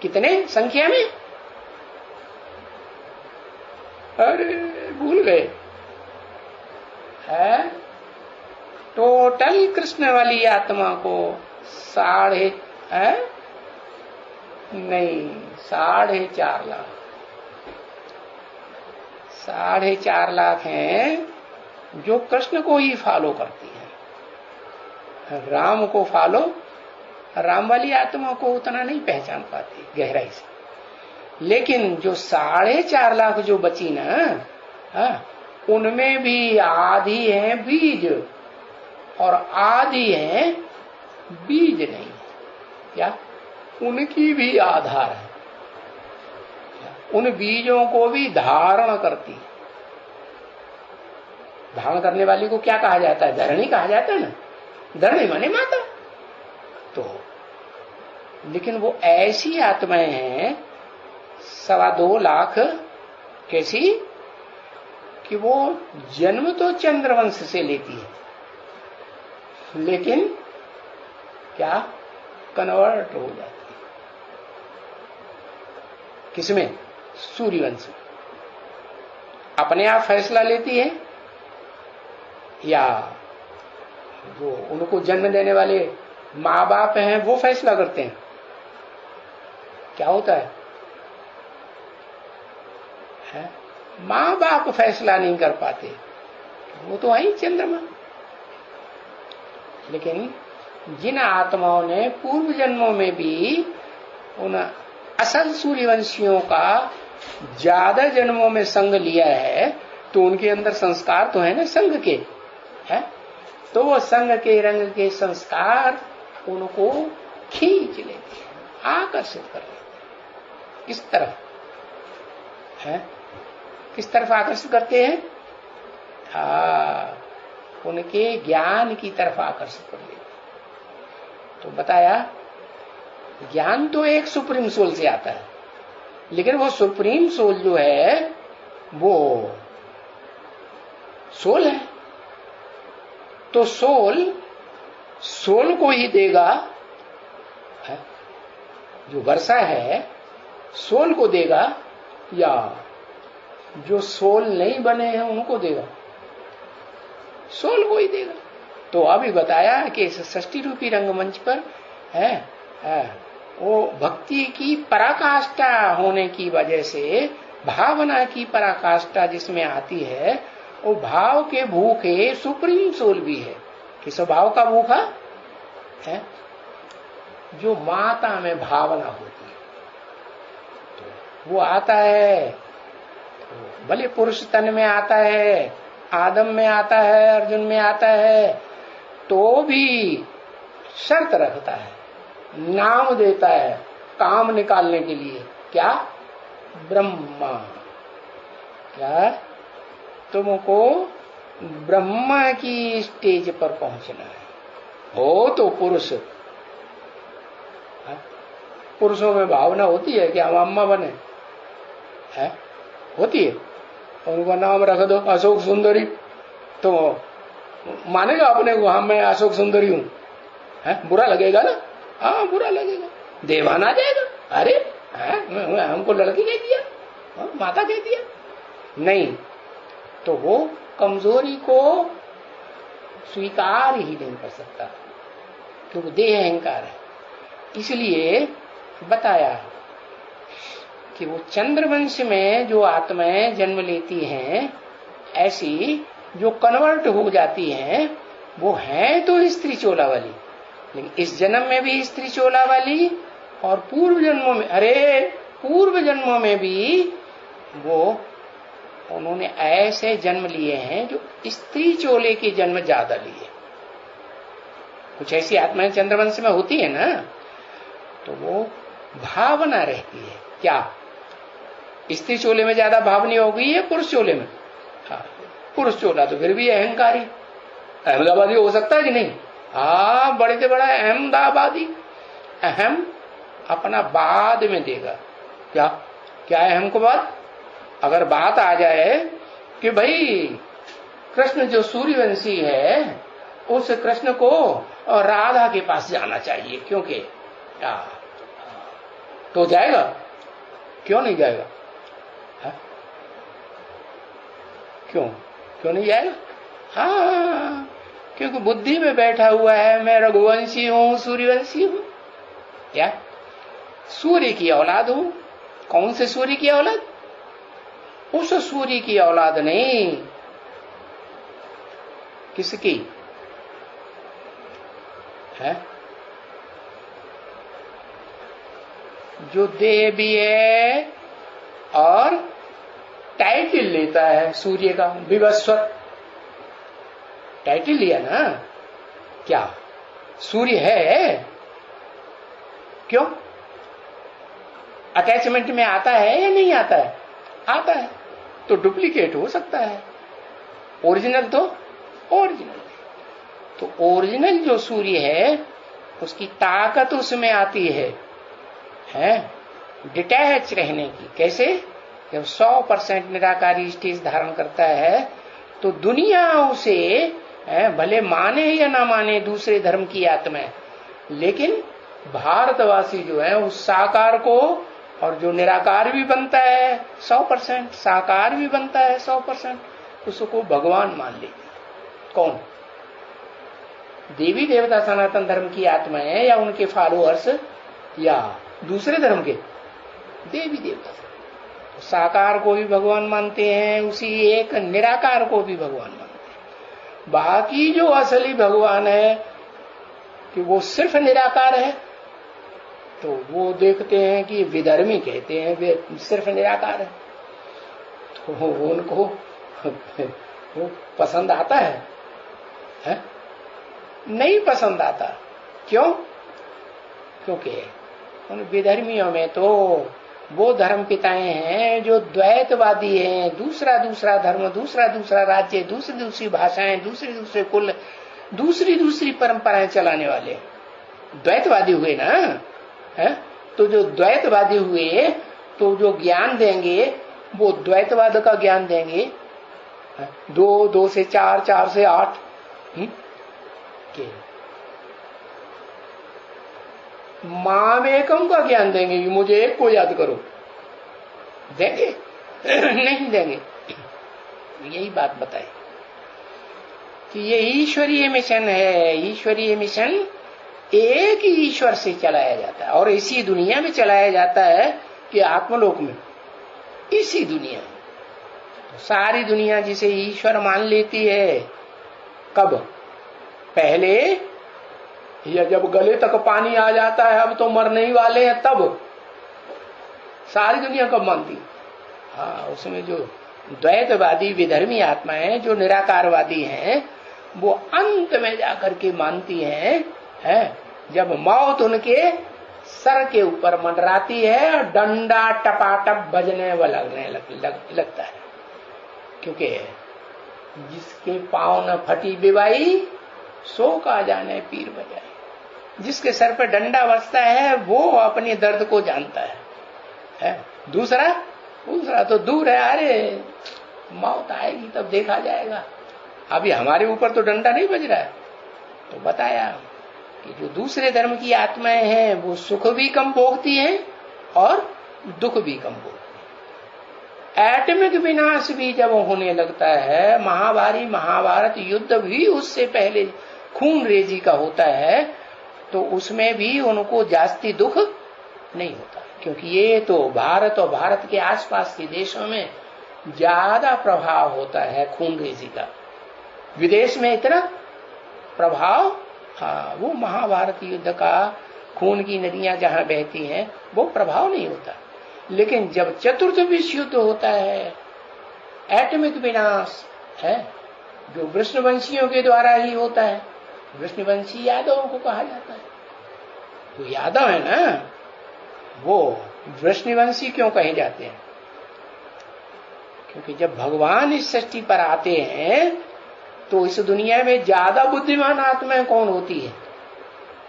कितने संख्या में? अरे भूल गए। है टोटल कृष्ण वाली आत्मा को 4.5 लाख 4.5 लाख हैं जो कृष्ण को ही फॉलो करती है। राम को फॉलो, राम वाली आत्मा को उतना नहीं पहचान पाती गहराई से। लेकिन जो 4.5 लाख जो बची ना, उनमें भी आधी है बीज और आधी है बीज नहीं। क्या? उनकी भी आधार है। उन बीजों को भी धारण करती है। धारण करने वाली को क्या कहा जाता है? धरणी कहा जाता है ना। धरणी माने माता। तो लेकिन वो ऐसी आत्माएं हैं 2.25 लाख। कैसी? कि वो जन्म तो चंद्रवंश से लेती है, लेकिन क्या कन्वर्ट हो जाती है किसमें? सूर्यवंश में। अपने आप फैसला लेती है या वो उनको जन्म देने वाले माँ बाप हैं वो फैसला करते हैं? क्या होता है? माँ बाप फैसला नहीं कर पाते, वो तो आई चंद्रमा। लेकिन जिन आत्माओं ने पूर्व जन्मों में भी उन असल सूर्यवंशियों का ज्यादा जन्मों में संग लिया है, तो उनके अंदर संस्कार तो है ना संग के, है? तो वो संग के रंग के संस्कार उनको खींच लेते हैं, आकर्षित कर लेते हैं। किस तरफ है? किस तरफ आकर्षित करते हैं? उनके ज्ञान की तरफ आकर्षित कर लेते हैं। तो बताया ज्ञान तो एक सुप्रीम सोल से आता है, लेकिन वो सुप्रीम सोल जो है वो सोल है। तो सोल को ही देगा, है? जो वर्षा है सोल को देगा या जो सोल नहीं बने हैं उनको देगा? सोल को ही देगा। तो अभी बताया कि इस षष्ठी रूपी रंगमंच पर है वो भक्ति की पराकाष्ठा होने की वजह से, भावना की पराकाष्ठा जिसमें आती है, वो भाव के भूखे सुप्रीम सोल भी है। किस भाव का भूखा है? जो माता में भावना होती है, तो वो आता है। तो भले पुरुष तन में आता है, आदम में आता है, अर्जुन में आता है, तो भी शर्त रखता है, नाम देता है काम निकालने के लिए। क्या? ब्रह्मा। क्या? तुमको ब्रह्मा की स्टेज पर पहुंचना है। हो तो पुरुष। पुरुषों में भावना होती है कि हम अम्मा बने, है? होती है। उनका नाम रख दो अशोक सुंदरी, तो मानेगा अपने को, हम मैं अशोक सुंदरी हूं, है? बुरा लगेगा ना? हाँ बुरा लगेगा, देवान आ जाएगा। अरे हमको लड़की कह दिया, माता कह दिया। नहीं, तो वो कमजोरी को स्वीकार ही नहीं कर सकता, क्योंकि देह अहंकार है। इसलिए बताया कि वो चंद्रवंश में जो आत्माएं जन्म लेती हैं, ऐसी जो कन्वर्ट हो जाती हैं, वो है तो स्त्री चोला वाली, लेकिन इस जन्म में भी स्त्री चोला वाली और पूर्व जन्मों में, पूर्व जन्मों में भी वो उन्होंने ऐसे जन्म लिए हैं जो स्त्री चोले के जन्म ज्यादा लिए। कुछ ऐसी आत्माएं चंद्रवंश में होती है ना, तो वो भावना रहती है। क्या स्त्री चोले में ज्यादा भावनी हो गई है पुरुष चोले में? हाँ, पुरुष चोला तो फिर भी अहंकारी, अहमदाबादी हो सकता है कि नहीं? हाँ, बड़े से बड़ा अहमदाबादी। अहम अपना बाद में देगा। क्या क्या है अहम को बाद? अगर बात आ जाए कि भाई कृष्ण जो सूर्यवंशी है उस कृष्ण को और राधा के पास जाना चाहिए, क्योंकि तो जाएगा, क्यों नहीं जाएगा? हा? क्यों नहीं जाएगा? हाँ, क्योंकि बुद्धि में बैठा हुआ है मैं रघुवंशी हूं, सूर्यवंशी हूं। क्या सूर्य की औलाद हूं? कौन से सूर्य की औलाद? उस सूर्य की औलाद नहीं। किसकी है? जो देवी है और टाइटल लेता है सूर्य का, विवस्वत टाइटल लिया ना। क्या सूर्य है? क्यों? अटैचमेंट में आता है या नहीं आता है? आता है, तो डुप्लीकेट हो सकता है, ओरिजिनल तो ओरिजिनल। तो ओरिजिनल जो सूर्य है उसकी ताकत उसमें आती है डिटैच रहने की। कैसे? जब 100% निराकारी स्टेज धारण करता है तो दुनिया उसे भले माने या ना माने दूसरे धर्म की आत्मा है, लेकिन भारतवासी जो है उस साकार को, और जो निराकार भी बनता है 100%, साकार भी बनता है 100%, उसको भगवान मान लेते। कौन? देवी देवता सनातन धर्म की आत्माएं या उनके फॉलोअर्स या दूसरे धर्म के? देवी देवता साकार को भी भगवान मानते हैं, उसी एक निराकार को भी भगवान मानते हैं। बाकी जो असली भगवान है कि वो सिर्फ निराकार है, तो वो देखते हैं कि विधर्मी कहते हैं वे सिर्फ निराकार है, तो उनको वो पसंद आता है? नहीं पसंद आता। क्यों? क्योंकि उन विधर्मियों में तो वो धर्म पिताएं हैं जो द्वैतवादी हैं, दूसरा धर्म, दूसरा राज्य, दूसरी भाषाएं, दूसरे कुल, दूसरी परंपराएं चलाने वाले द्वैतवादी हुए ना। है? तो जो द्वैतवादी हुए तो जो ज्ञान देंगे वो द्वैतवाद का ज्ञान देंगे। 2 से 4, 4 से 8 के मामेकम का ज्ञान देंगे कि मुझे एक को याद करो। देंगे? नहीं देंगे। यही बात बताई कि ये ईश्वरीय मिशन है। ईश्वरीय मिशन एक ही ईश्वर से चलाया जाता है और इसी दुनिया में चलाया जाता है कि आत्मलोक में, इसी दुनिया में। तो सारी दुनिया जिसे ईश्वर मान लेती है, कब? पहले, या जब गले तक पानी आ जाता है अब तो मरने ही वाले हैं, तब सारी दुनिया कब मानती है? हाँ, उसमें जो द्वैतवादी विधर्मी आत्माएं जो निराकारवादी हैं वो अंत में जाकर के मानती हैं जब मौत उनके सर के ऊपर मंडराती है, डंडा टपाटप बजने वाला लगता है। क्योंकि जिसके पांव न फटी बिवाई सो का जाने पीर बजाए। जिसके सर पर डंडा बजता है वो अपने दर्द को जानता है। दूसरा तो दूर है, अरे मौत आएगी तब देखा जाएगा, अभी हमारे ऊपर तो डंडा नहीं बज रहा है। तो बताया कि जो दूसरे धर्म की आत्माएं हैं वो सुख भी कम भोगती हैं और दुख भी कम भोगती हैं। एटमिक विनाश भी जब होने लगता है, महाभारत युद्ध भी उससे पहले खून रेजी का होता है, तो उसमें भी उनको जास्ती दुख नहीं होता, क्योंकि ये तो भारत और भारत के आसपास के देशों में ज्यादा प्रभाव होता है खून रेजी का। विदेश में इतना प्रभाव, हाँ, वो महाभारत युद्ध का खून की नदियां जहां बहती हैं वो प्रभाव नहीं होता। लेकिन जब चतुर्थ विश्व युद्ध होता है एटमिक विनाश है जो वृष्णवंशियों के द्वारा ही होता है। वृष्णवंशी यादवों को कहा जाता है। तो यादव है ना, वो वृष्णवंशी क्यों कहे जाते हैं? क्योंकि जब भगवान इस सृष्टि पर आते हैं तो इस दुनिया में ज्यादा बुद्धिमान आत्माएं कौन होती है?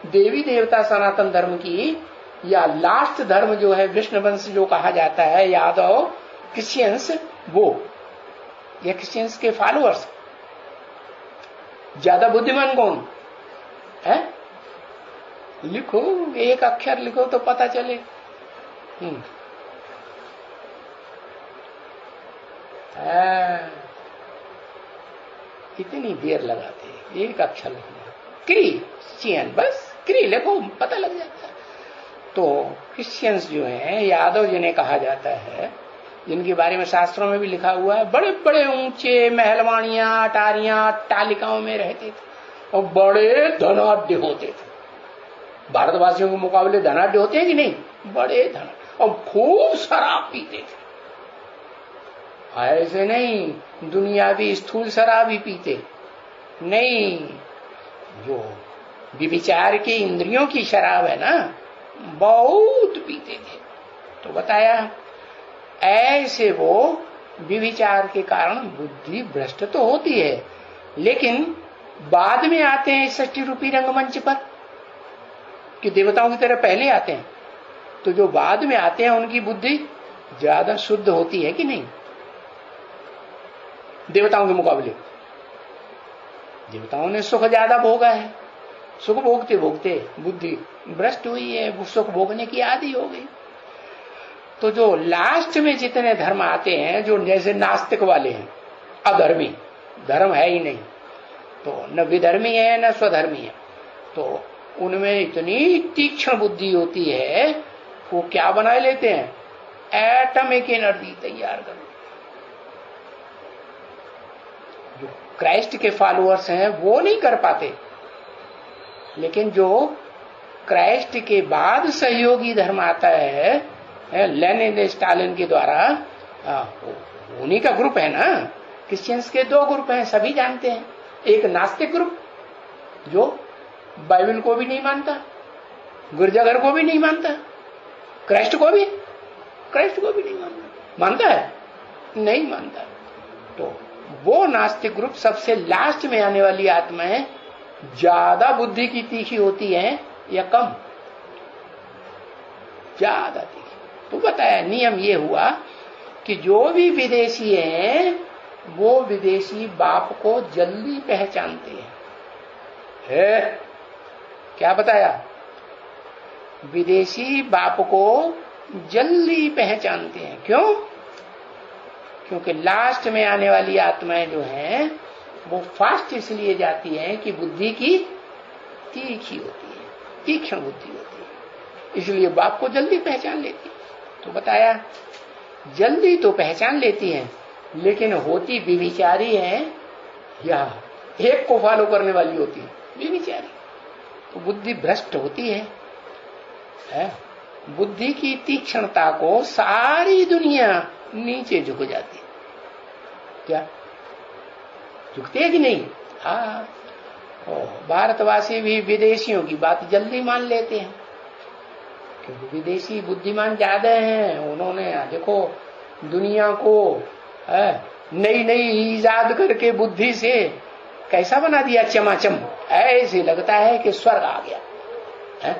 देवी देवता सनातन धर्म की, या लास्ट धर्म जो है विष्णुवंश जो कहा जाता है, यादव, क्रिश्चियंस, वो या क्रिश्चियंस के फॉलोअर्स, ज्यादा बुद्धिमान कौन है? लिखो, एक अक्षर लिखो तो पता चले। इतनी देर लगाते, एक अक्षर लिखना, क्रिश्चियन, बस क्री लिखो पता लग जाता है। तो क्रिश्चियंस जो हैं, यादव जिन्हें कहा जाता है, जिनके बारे में शास्त्रों में भी लिखा हुआ है, बड़े बड़े ऊंचे महलवाणियां, अटारियां, टालिकाओं में रहते थे और बड़े धनाढ्य होते थे। भारतवासियों के मुकाबले धनाढ्य होते हैं कि नहीं? बड़े धन, और खूब शराब पीते थे। ऐसे नहीं दुनियावी स्थूल शराब ही पीते नहीं, जो विचार की इंद्रियों की शराब है ना, बहुत पीते थे। तो बताया ऐसे वो विचार के कारण बुद्धि भ्रष्ट तो होती है, लेकिन बाद में आते हैं सृष्टि रूपी रंगमंच पर, कि देवताओं की तरह पहले आते हैं। तो जो बाद में आते हैं उनकी बुद्धि ज्यादा शुद्ध होती है कि नहीं देवताओं के मुकाबले? देवताओं ने सुख ज्यादा भोगा है, सुख भोगते भोगते बुद्धि भ्रष्ट हुई है, वो सुख भोगने की आदि हो गई। तो जो लास्ट में जितने धर्म आते हैं, जो जैसे नास्तिक वाले हैं, अधर्मी, धर्म है ही नहीं, तो न विधर्मी है न स्वधर्मी है, तो उनमें इतनी तीक्ष्ण बुद्धि होती है, वो क्या बना लेते हैं? एटमिक एनर्जी तैयार कर। जो क्राइस्ट के फॉलोअर्स हैं वो नहीं कर पाते, लेकिन जो क्राइस्ट के बाद सहयोगी धर्म आता है लेनिन स्टालिन के द्वारा, उन्हीं का ग्रुप है ना। क्रिश्चियंस के दो ग्रुप हैं, सभी जानते हैं। एक नास्तिक ग्रुप जो बाइबल को भी नहीं मानता, गिरजाघर को भी नहीं मानता, क्राइस्ट को भी नहीं मानता है, नहीं मानता। तो वो नास्तिक ग्रुप सबसे लास्ट में आने वाली आत्माएं ज्यादा बुद्धि की तीखी होती हैं या कम? ज्यादा तीखी। तो बताया नियम ये हुआ कि जो भी विदेशी हैं वो विदेशी बाप को जल्दी पहचानते हैं। क्या बताया? विदेशी बाप को जल्दी पहचानते हैं। क्यों? क्योंकि लास्ट में आने वाली आत्माएं जो हैं वो फास्ट इसलिए जाती हैं कि बुद्धि की तीखी होती है, तीक्ष्ण बुद्धि होती है, इसलिए बाप को जल्दी पहचान लेती है। तो बताया जल्दी तो पहचान लेती हैं, लेकिन होती विविचारी है या एक को फॉलो करने वाली होती है, विविचारी। तो बुद्धि भ्रष्ट होती है? बुद्धि की तीक्ष्णता को सारी दुनिया नीचे झुक जाती है। क्या झुकते है कि नहीं? हाँ, भारतवासी भी विदेशियों की बात जल्दी मान लेते हैं, क्योंकि विदेशी बुद्धिमान ज्यादा हैं। उन्होंने देखो दुनिया को नई नई ईजाद करके बुद्धि से कैसा बना दिया, चमाचम, ऐसे लगता है कि स्वर्ग आ गया है।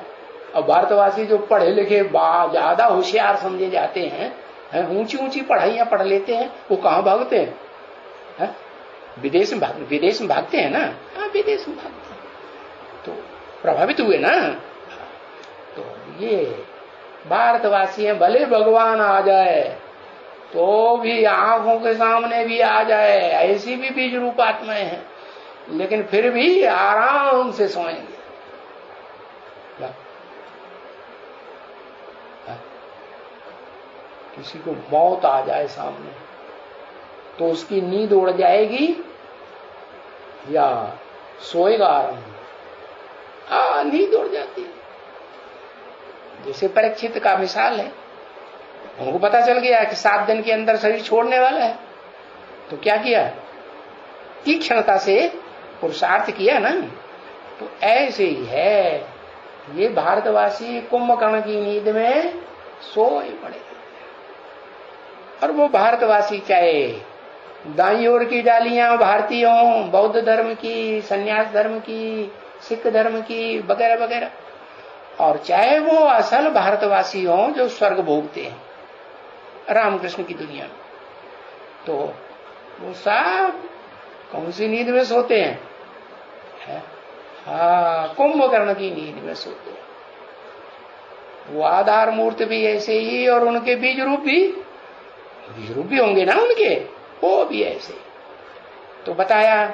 और भारतवासी जो पढ़े लिखे ज्यादा होशियार समझे जाते हैं, ऊंची ऊंची पढ़ाइयां पढ़ लेते हैं, वो कहाँ भागते हैं? विदेश में भागते हैं ना। हाँ, विदेश में भागते हैं, तो प्रभावित हुए ना। तो ये भारतवासी हैं, भले भगवान आ जाए तो भी आंखों के सामने भी आ जाए, ऐसी भी बीज रूप आत्माएं हैं, लेकिन फिर भी आराम से सोएंगे। किसी को मौत आ जाए सामने तो उसकी नींद उड़ जाएगी या सोएगा आराम? नींद उड़ जाती है। जैसे परीक्षित का मिसाल है, उनको पता चल गया कि 7 दिन के अंदर शरीर छोड़ने वाला है, तो क्या किया, तीक्ष्णता से पुरुषार्थ किया ना। तो ऐसे ही है, ये भारतवासी कुंभकर्ण की नींद में सोए पड़े। और वो भारतवासी चाहे दाईं ओर की डालियां भारतीय हों, बौद्ध धर्म की, संन्यास धर्म की, सिख धर्म की, वगैरह वगैरह, और चाहे वो असल भारतवासी हों जो स्वर्ग भोगते हैं रामकृष्ण की दुनिया में, तो वो सब कौन सी नींद में सोते हैं? हाँ, कुंभकर्ण की नींद में सोते हैं। वो आधार मूर्ति भी ऐसे ही, और उनके बीज रूप भी होंगे ना उनके, वो भी ऐसे। तो बताया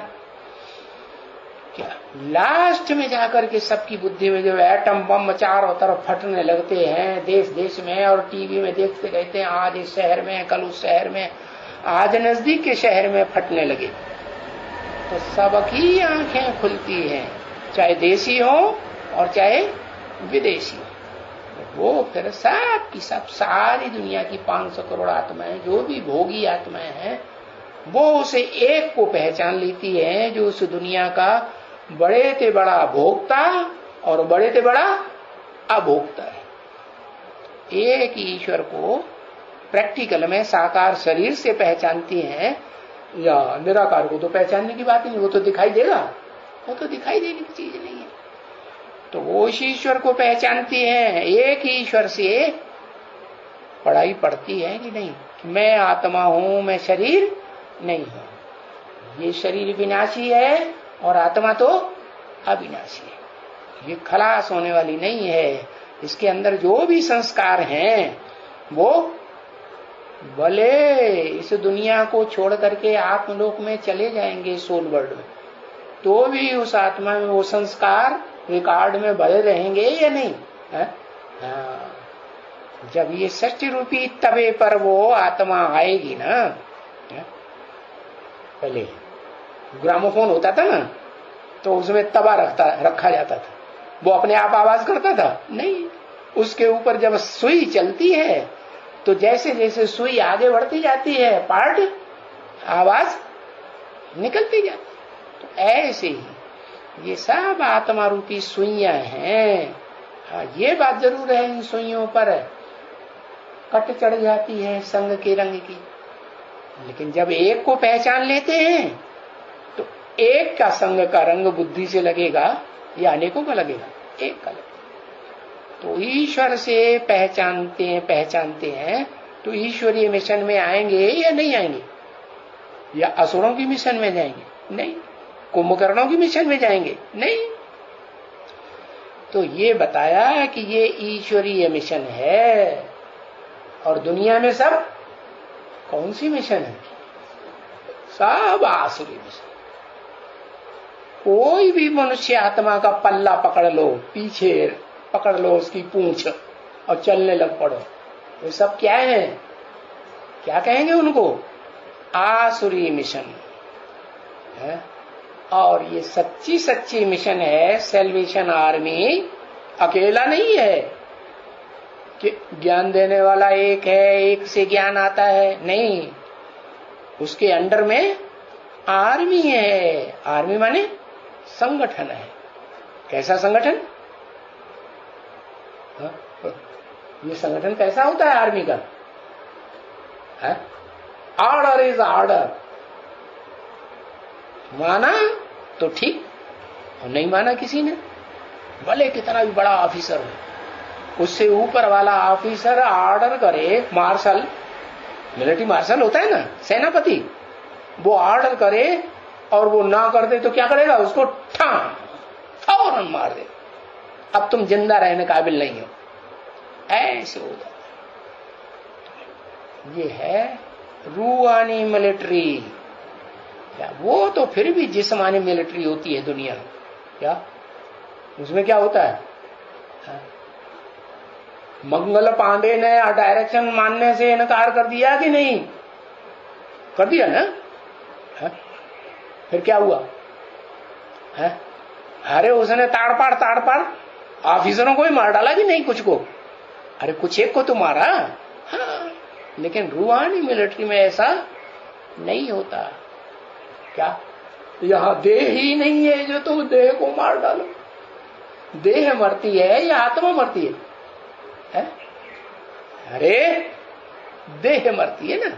क्या, लास्ट में जाकर के सबकी बुद्धि में जो एटम बम चारों तरफ फटने लगते हैं देश देश में, और टीवी में देखते रहते हैं, आज इस शहर में, कल उस शहर में, आज नजदीक के शहर में फटने लगे, तो सबकी आंखें खुलती हैं, चाहे देशी हो और चाहे विदेशी हो। वो फिर सब की सब, सारी दुनिया की 500 करोड़ आत्माएं, जो भी भोगी आत्माएं हैं, वो उसे एक को पहचान लेती है जो उस दुनिया का बड़े से बड़ा भोक्ता और बड़े से बड़ा अभोक्ता है। एक ईश्वर को प्रैक्टिकल में साकार शरीर से पहचानती हैं, या निराकार को तो पहचानने की बात ही नहीं, वो तो दिखाई देगा, वो तो दिखाई देने की चीज नहीं है। तो वो उस ईश्वर को पहचानती है। एक ईश्वर से पढ़ाई पढ़ती है कि नहीं, मैं आत्मा हूं, मैं शरीर नहीं हूं। ये शरीर विनाशी है और आत्मा तो अविनाशी है, ये खलास होने वाली नहीं है। इसके अंदर जो भी संस्कार हैं वो भले इस दुनिया को छोड़ करके आत्मलोक में चले जाएंगे, सोल वर्ल्ड में, तो भी उस आत्मा में वो संस्कार रिकॉर्ड में भरे रहेंगे या नहीं है? हाँ। जब ये सृष्टि रूपी तवे पर वो आत्मा आएगी ना, पहले ग्रामोफोन होता था ना, तो उसमें तवा रखा जाता था, वो अपने आप आवाज करता था नहीं, उसके ऊपर जब सुई चलती है तो जैसे जैसे सुई आगे बढ़ती जाती है पार्ट आवाज निकलती जाती। तो ऐसे ही ये सब आत्मा रूपी सुइयां हैं। हाँ, ये बात जरूर है, इन सुइयों पर कट चढ़ जाती है संग के रंग की, लेकिन जब एक को पहचान लेते हैं तो एक का संग का रंग बुद्धि से लगेगा या अनेकों का लगेगा? एक का लगेगा। तो ईश्वर से पहचानते हैं तो ईश्वरीय मिशन में आएंगे या नहीं आएंगे? या असुरों की मिशन में जाएंगे? नहीं। कुंभकर्णों की मिशन में जाएंगे? नहीं। तो ये बताया कि ये ईश्वरीय मिशन है, और दुनिया में सब कौन सी मिशन है? सब आसुरी मिशन। कोई भी मनुष्य आत्मा का पल्ला पकड़ लो, पीछे पकड़ लो उसकी पूंछ और चलने लग पड़ो, ये सब क्या है? क्या कहेंगे उनको? आसुरी मिशन है। और ये सच्ची सच्ची मिशन है। सेल्वेशन आर्मी अकेला नहीं है कि ज्ञान देने वाला एक है, एक से ज्ञान आता है, नहीं, उसके अंडर में आर्मी है। आर्मी माने संगठन है। कैसा संगठन? ये संगठन कैसा होता है आर्मी का? Order is order. माना तो ठीक, और नहीं माना किसी ने, भले कितना भी बड़ा ऑफिसर हो, उससे ऊपर वाला ऑफिसर ऑर्डर करे, मार्शल, मिलिट्री मार्शल होता है ना, सेनापति, वो ऑर्डर करे और वो ना कर दे तो क्या करेगा? उसको फौरन मार दे, अब तुम जिंदा रहने काबिल नहीं हो, ऐसे हो जाता। ये है रूहानी मिलिट्री। क्या वो तो फिर भी जिस्मानी मिलिट्री होती है दुनिया में। क्या उसमें क्या होता है? मंगल पांडे ने डायरेक्शन मानने से इनकार कर दिया कि नहीं? कर दिया ना। फिर क्या हुआ? अरे उसने ताड़पाड़ ऑफिसरों को ही मार डाला कि नहीं? कुछ को, अरे कुछ एक को तो मारा। हाँ, लेकिन रूहानी मिलिट्री में ऐसा नहीं होता। क्या यहां देह ही नहीं है जो तुम देह को मार डालो? देह मरती है या आत्मा मरती है? अरे देह मरती है ना।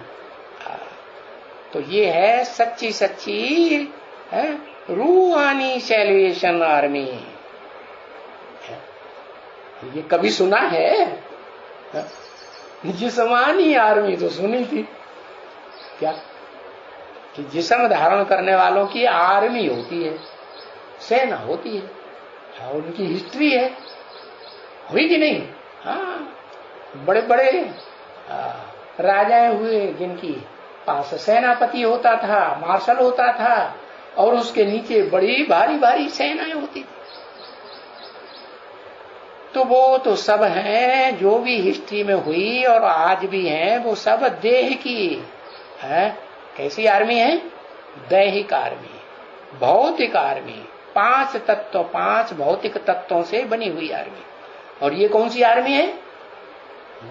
तो ये है सच्ची सच्ची है रूहानी सैल्वेशन आर्मी। ये कभी सुना है? जिस्मानी आर्मी तो सुनी थी। क्या कि जिस्म धारण करने वालों की आर्मी होती है, सेना होती है। हाँ, उनकी हिस्ट्री है, हुई कि नहीं? हाँ, बड़े बड़े राजाएं हुए जिनकी पास सेनापति होता था, मार्शल होता था, और उसके नीचे बड़ी भारी भारी सेनाएं होती थी। तो वो तो सब हैं जो भी हिस्ट्री में हुई और आज भी हैं, वो सब देह की है। कैसी आर्मी है? दैहिक आर्मी, भौतिक आर्मी, 5 तत्व, 5 भौतिक तत्वों से बनी हुई आर्मी। और ये कौन सी आर्मी है?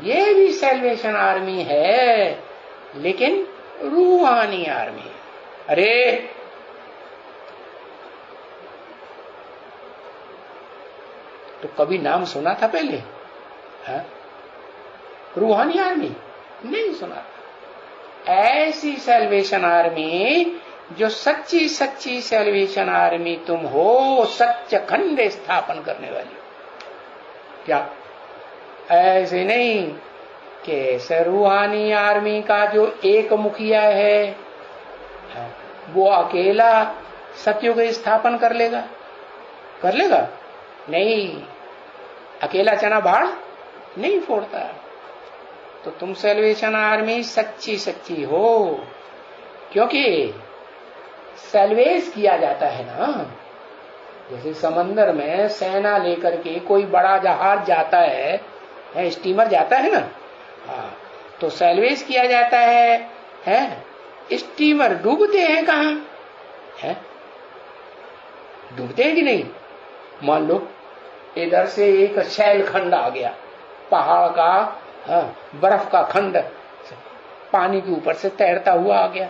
ये भी सैल्वेशन आर्मी है, लेकिन रूहानी आर्मी। अरे तो कभी नाम सुना था पहले? है? रूहानी आर्मी नहीं सुना था। ऐसी सैल्वेशन आर्मी जो सच्ची सच्ची सैल्वेशन आर्मी तुम हो, सच्च खंड स्थापन करने वाली। क्या ऐसे नहीं कि रूहानी आर्मी का जो एक मुखिया है वो अकेला सत्युग स्थापन कर लेगा? कर लेगा? नहीं, अकेला चना भाड़ नहीं फोड़ता। तो तुम सैल्वेशन आर्मी सच्ची सच्ची हो, क्योंकि सैल्वेज किया जाता है ना। जैसे समंदर में सेना लेकर के कोई बड़ा जहाज जाता है, स्टीमर जाता है ना। हाँ, तो सैल्वेज किया जाता है। स्टीमर डूबते हैं कहाँ? है डूबते हैं कि नहीं? मान लो इधर से एक शैल खंड आ गया, पहाड़ का, हाँ, बर्फ का खंड पानी के ऊपर से तैरता हुआ आ गया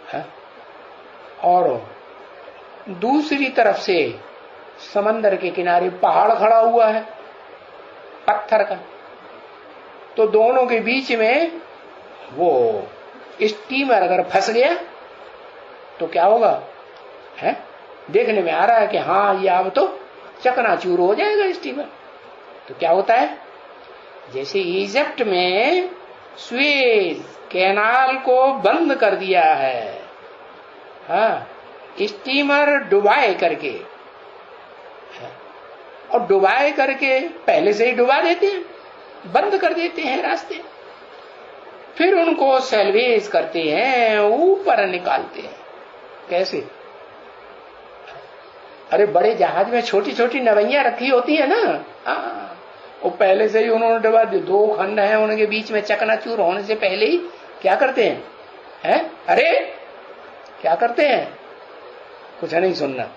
है, और दूसरी तरफ से समंदर के किनारे पहाड़ खड़ा हुआ है पत्थर का। तो दोनों के बीच में वो स्टीमर अगर फंस गया तो क्या होगा? है देखने में आ रहा है कि हाँ, ये अब तो चकनाचूर हो जाएगा स्टीमर। तो क्या होता है? जैसे इजिप्ट में स्वेज कैनाल को बंद कर दिया है, हाँ, स्टीमर डुबाए करके, और डुबाए करके पहले से ही डुबा देते हैं, बंद कर देते हैं रास्ते, फिर उनको सैल्वेज करते हैं, ऊपर निकालते हैं। कैसे? अरे बड़े जहाज में छोटी छोटी नवैया रखी होती है ना, वो पहले से ही उन्होंने डुबा दी। 2 खंड हैं, उनके बीच में चकनाचूर होने से पहले ही क्या करते हैं? अरे क्या करते हैं? कुछ नहीं सुनना,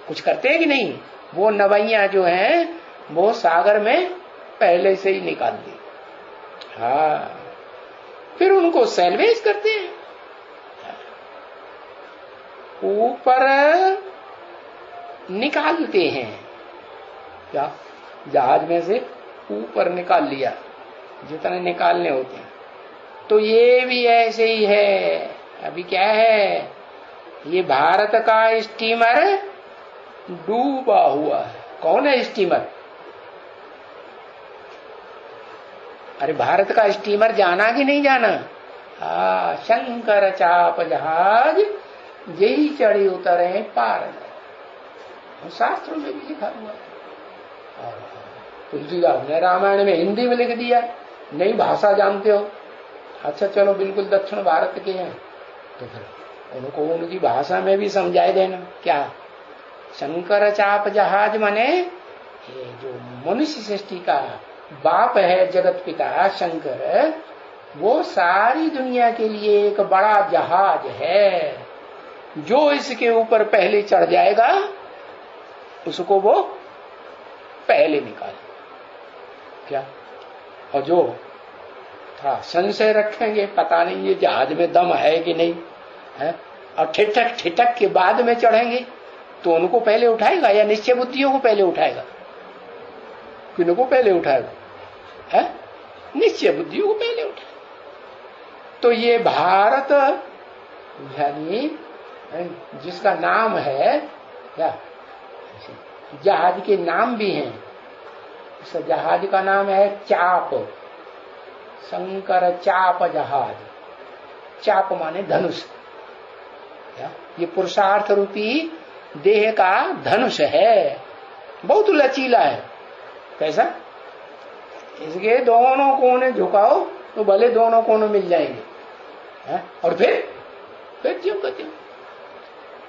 कुछ करते हैं कि नहीं? वो नवैया जो हैं वो सागर में पहले से ही निकाल दी। हाँ, फिर उनको सैल्वेज करते हैं, ऊपर निकालते हैं। क्या? जहाज में से ऊपर निकाल लिया जितने निकालने होते हैं। तो ये भी ऐसे ही है। अभी क्या है? ये भारत का स्टीमर डूबा हुआ है। कौन है स्टीमर? अरे भारत का स्टीमर जाना कि नहीं जाना? शंकर चाप जहाज यही चढ़ी उतरे पार। शास्त्रों में भी लिखा हुआ है। तुलसीदास ने रामायण में हिंदी में लिख दिया। नई भाषा जानते हो? अच्छा चलो, बिल्कुल दक्षिण भारत के हैं तो फिर उनको उनकी भाषा में भी समझाए देना। क्या? शंकर चाप जहाज माने ये जो मनुष्य सृष्टि का बाप है, जगत पिता शंकर, वो सारी दुनिया के लिए एक बड़ा जहाज है। जो इसके ऊपर पहले चढ़ जाएगा उसको वो पहले निकाले। क्या? और जो थोड़ा संशय रखेंगे, पता नहीं ये जहाज में दम है कि नहीं है, और ठिठक ठिठक के बाद में चढ़ेंगे तो उनको पहले उठाएगा या निश्चय बुद्धियों को पहले उठाएगा? किनको पहले उठाएगा? है निश्चय बुद्धियों को पहले उठाएगा। तो ये भारत यानी जिसका नाम है क्या, जहाज के नाम भी हैं। इस जहाज का नाम है चाप, शंकर चाप जहाज। चाप माने धनुष, ये पुरुषार्थ रूपी देह का धनुष है, बहुत लचीला है। कैसा? इसके दोनों कोने झुकाओ तो भले दोनों कोने मिल जाएंगे, है? और फिर क्यों कहते हो?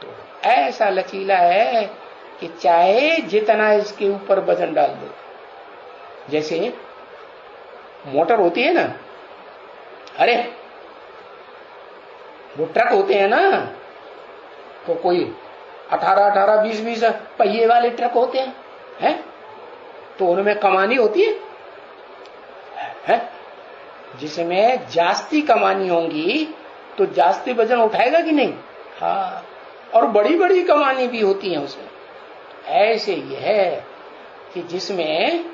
तो ऐसा लचीला है कि चाहे जितना इसके ऊपर वजन डाल दो, जैसे मोटर होती है ना, अरे वो ट्रक होते हैं ना, तो कोई 18-18, 20-20 पहिए वाले ट्रक होते हैं, तो उनमें कमानी होती है? जिसमें जास्ती कमानी होंगी तो जास्ती वजन उठाएगा कि नहीं? हाँ, और बड़ी बड़ी कमानी भी होती है उसमें। ऐसे ही है कि जिसमें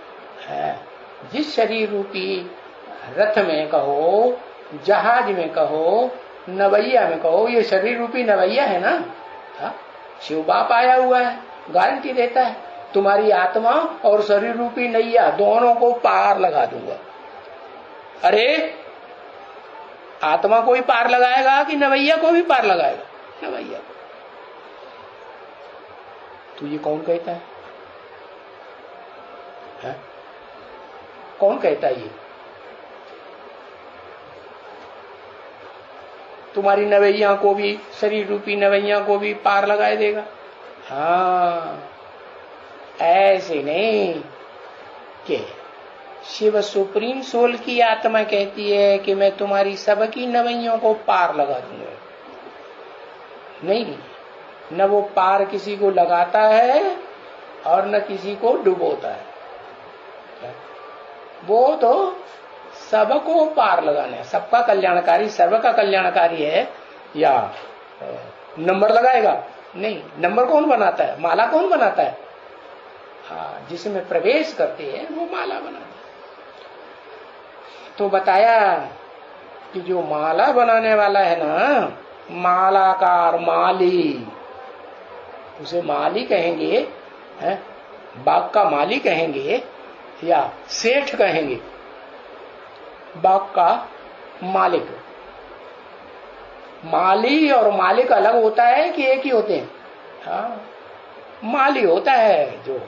जिस शरीर रूपी रथ में कहो, जहाज में कहो, नवैया में कहो, ये शरीर रूपी नवैया है ना, शिव बाप आया हुआ है, गारंटी देता है तुम्हारी आत्मा और शरीर रूपी नैया दोनों को पार लगा दूंगा। अरे आत्मा को भी पार लगाएगा कि नवैया को भी पार लगाएगा? नवैया को। तो ये कौन कहता है? कौन कहता है ये? तुम्हारी नवैया को भी, शरीर रूपी नवैया को भी पार लगाए देगा? हाँ, ऐसे नहीं कि शिव सुप्रीम सोल की आत्मा कहती है कि मैं तुम्हारी सबकी नवैयों को पार लगा दूंगा। नहीं, न वो पार किसी को लगाता है और न किसी को डुबोता है। वो तो सबको पार लगाना है, सबका कल्याणकारी, सर्व का कल्याणकारी है। या नंबर लगाएगा? नहीं, नंबर कौन बनाता है? माला कौन बनाता है? हाँ, जिसमें प्रवेश करते हैं वो माला बनाता है। तो बताया कि जो माला बनाने वाला है ना, मालाकार, माली, उसे माली कहेंगे, है? बाग का माली कहेंगे या सेठ कहेंगे? बाग का मालिक। माली और मालिक अलग होता है कि एक ही होते हैं? हाँ, माली होता है जो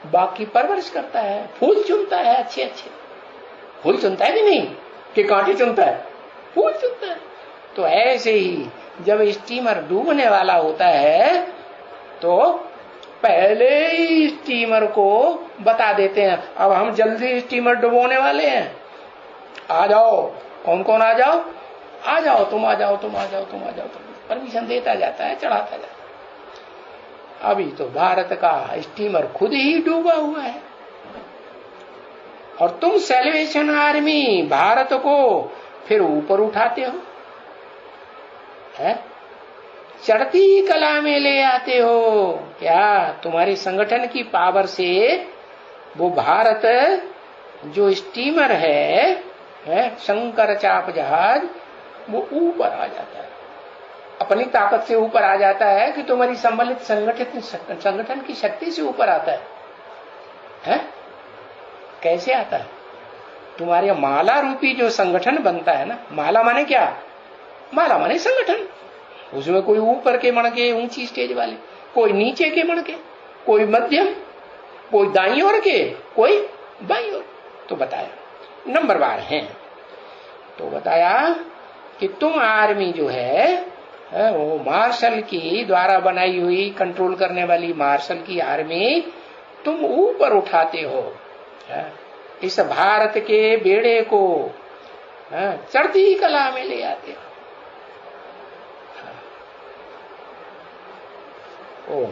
बाग की परवरिश करता है, फूल चुनता है, अच्छे अच्छे फूल चुनता है कि नहीं, कि कांटे चुनता है? फूल चुनता है। तो ऐसे ही जब स्टीमर डूबने वाला होता है तो पहले ही स्टीमर को बता देते हैं, अब हम जल्दी स्टीमर डुबोने वाले हैं, आ जाओ। कौन कौन आ जाओ? आ जाओ, तुम आ जाओ, तुम आ जाओ, तुम आ जाओ। परमिशन देता जाता है, चढ़ाता जाता है। अभी तो भारत का स्टीमर खुद ही डूबा हुआ है और तुम सेलिब्रेशन आर्मी भारत को फिर ऊपर उठाते हो, है? चढ़ती कला में ले आते हो। क्या तुम्हारी संगठन की पावर से वो भारत जो स्टीमर है, शंकर चाप जहाज, वो ऊपर आ जाता है, अपनी ताकत से ऊपर आ जाता है कि तुम्हारी सम्मिलित संगठन की शक्ति से ऊपर आता है? कैसे आता है? तुम्हारे माला रूपी जो संगठन बनता है ना, माला माने क्या? माला माने संगठन। उसमें कोई ऊपर के मणके ऊंची स्टेज वाले, कोई नीचे के मणके, कोई मध्यम, कोई दाईं ओर के, कोई बाईं ओर। तो बताया नंबरवार हैं। तो बताया कि तुम आर्मी जो है वो मार्शल की द्वारा बनाई हुई, कंट्रोल करने वाली मार्शल की आर्मी तुम ऊपर उठाते हो, इस भारत के बेड़े को चढ़ती कला में ले आते हो। ओम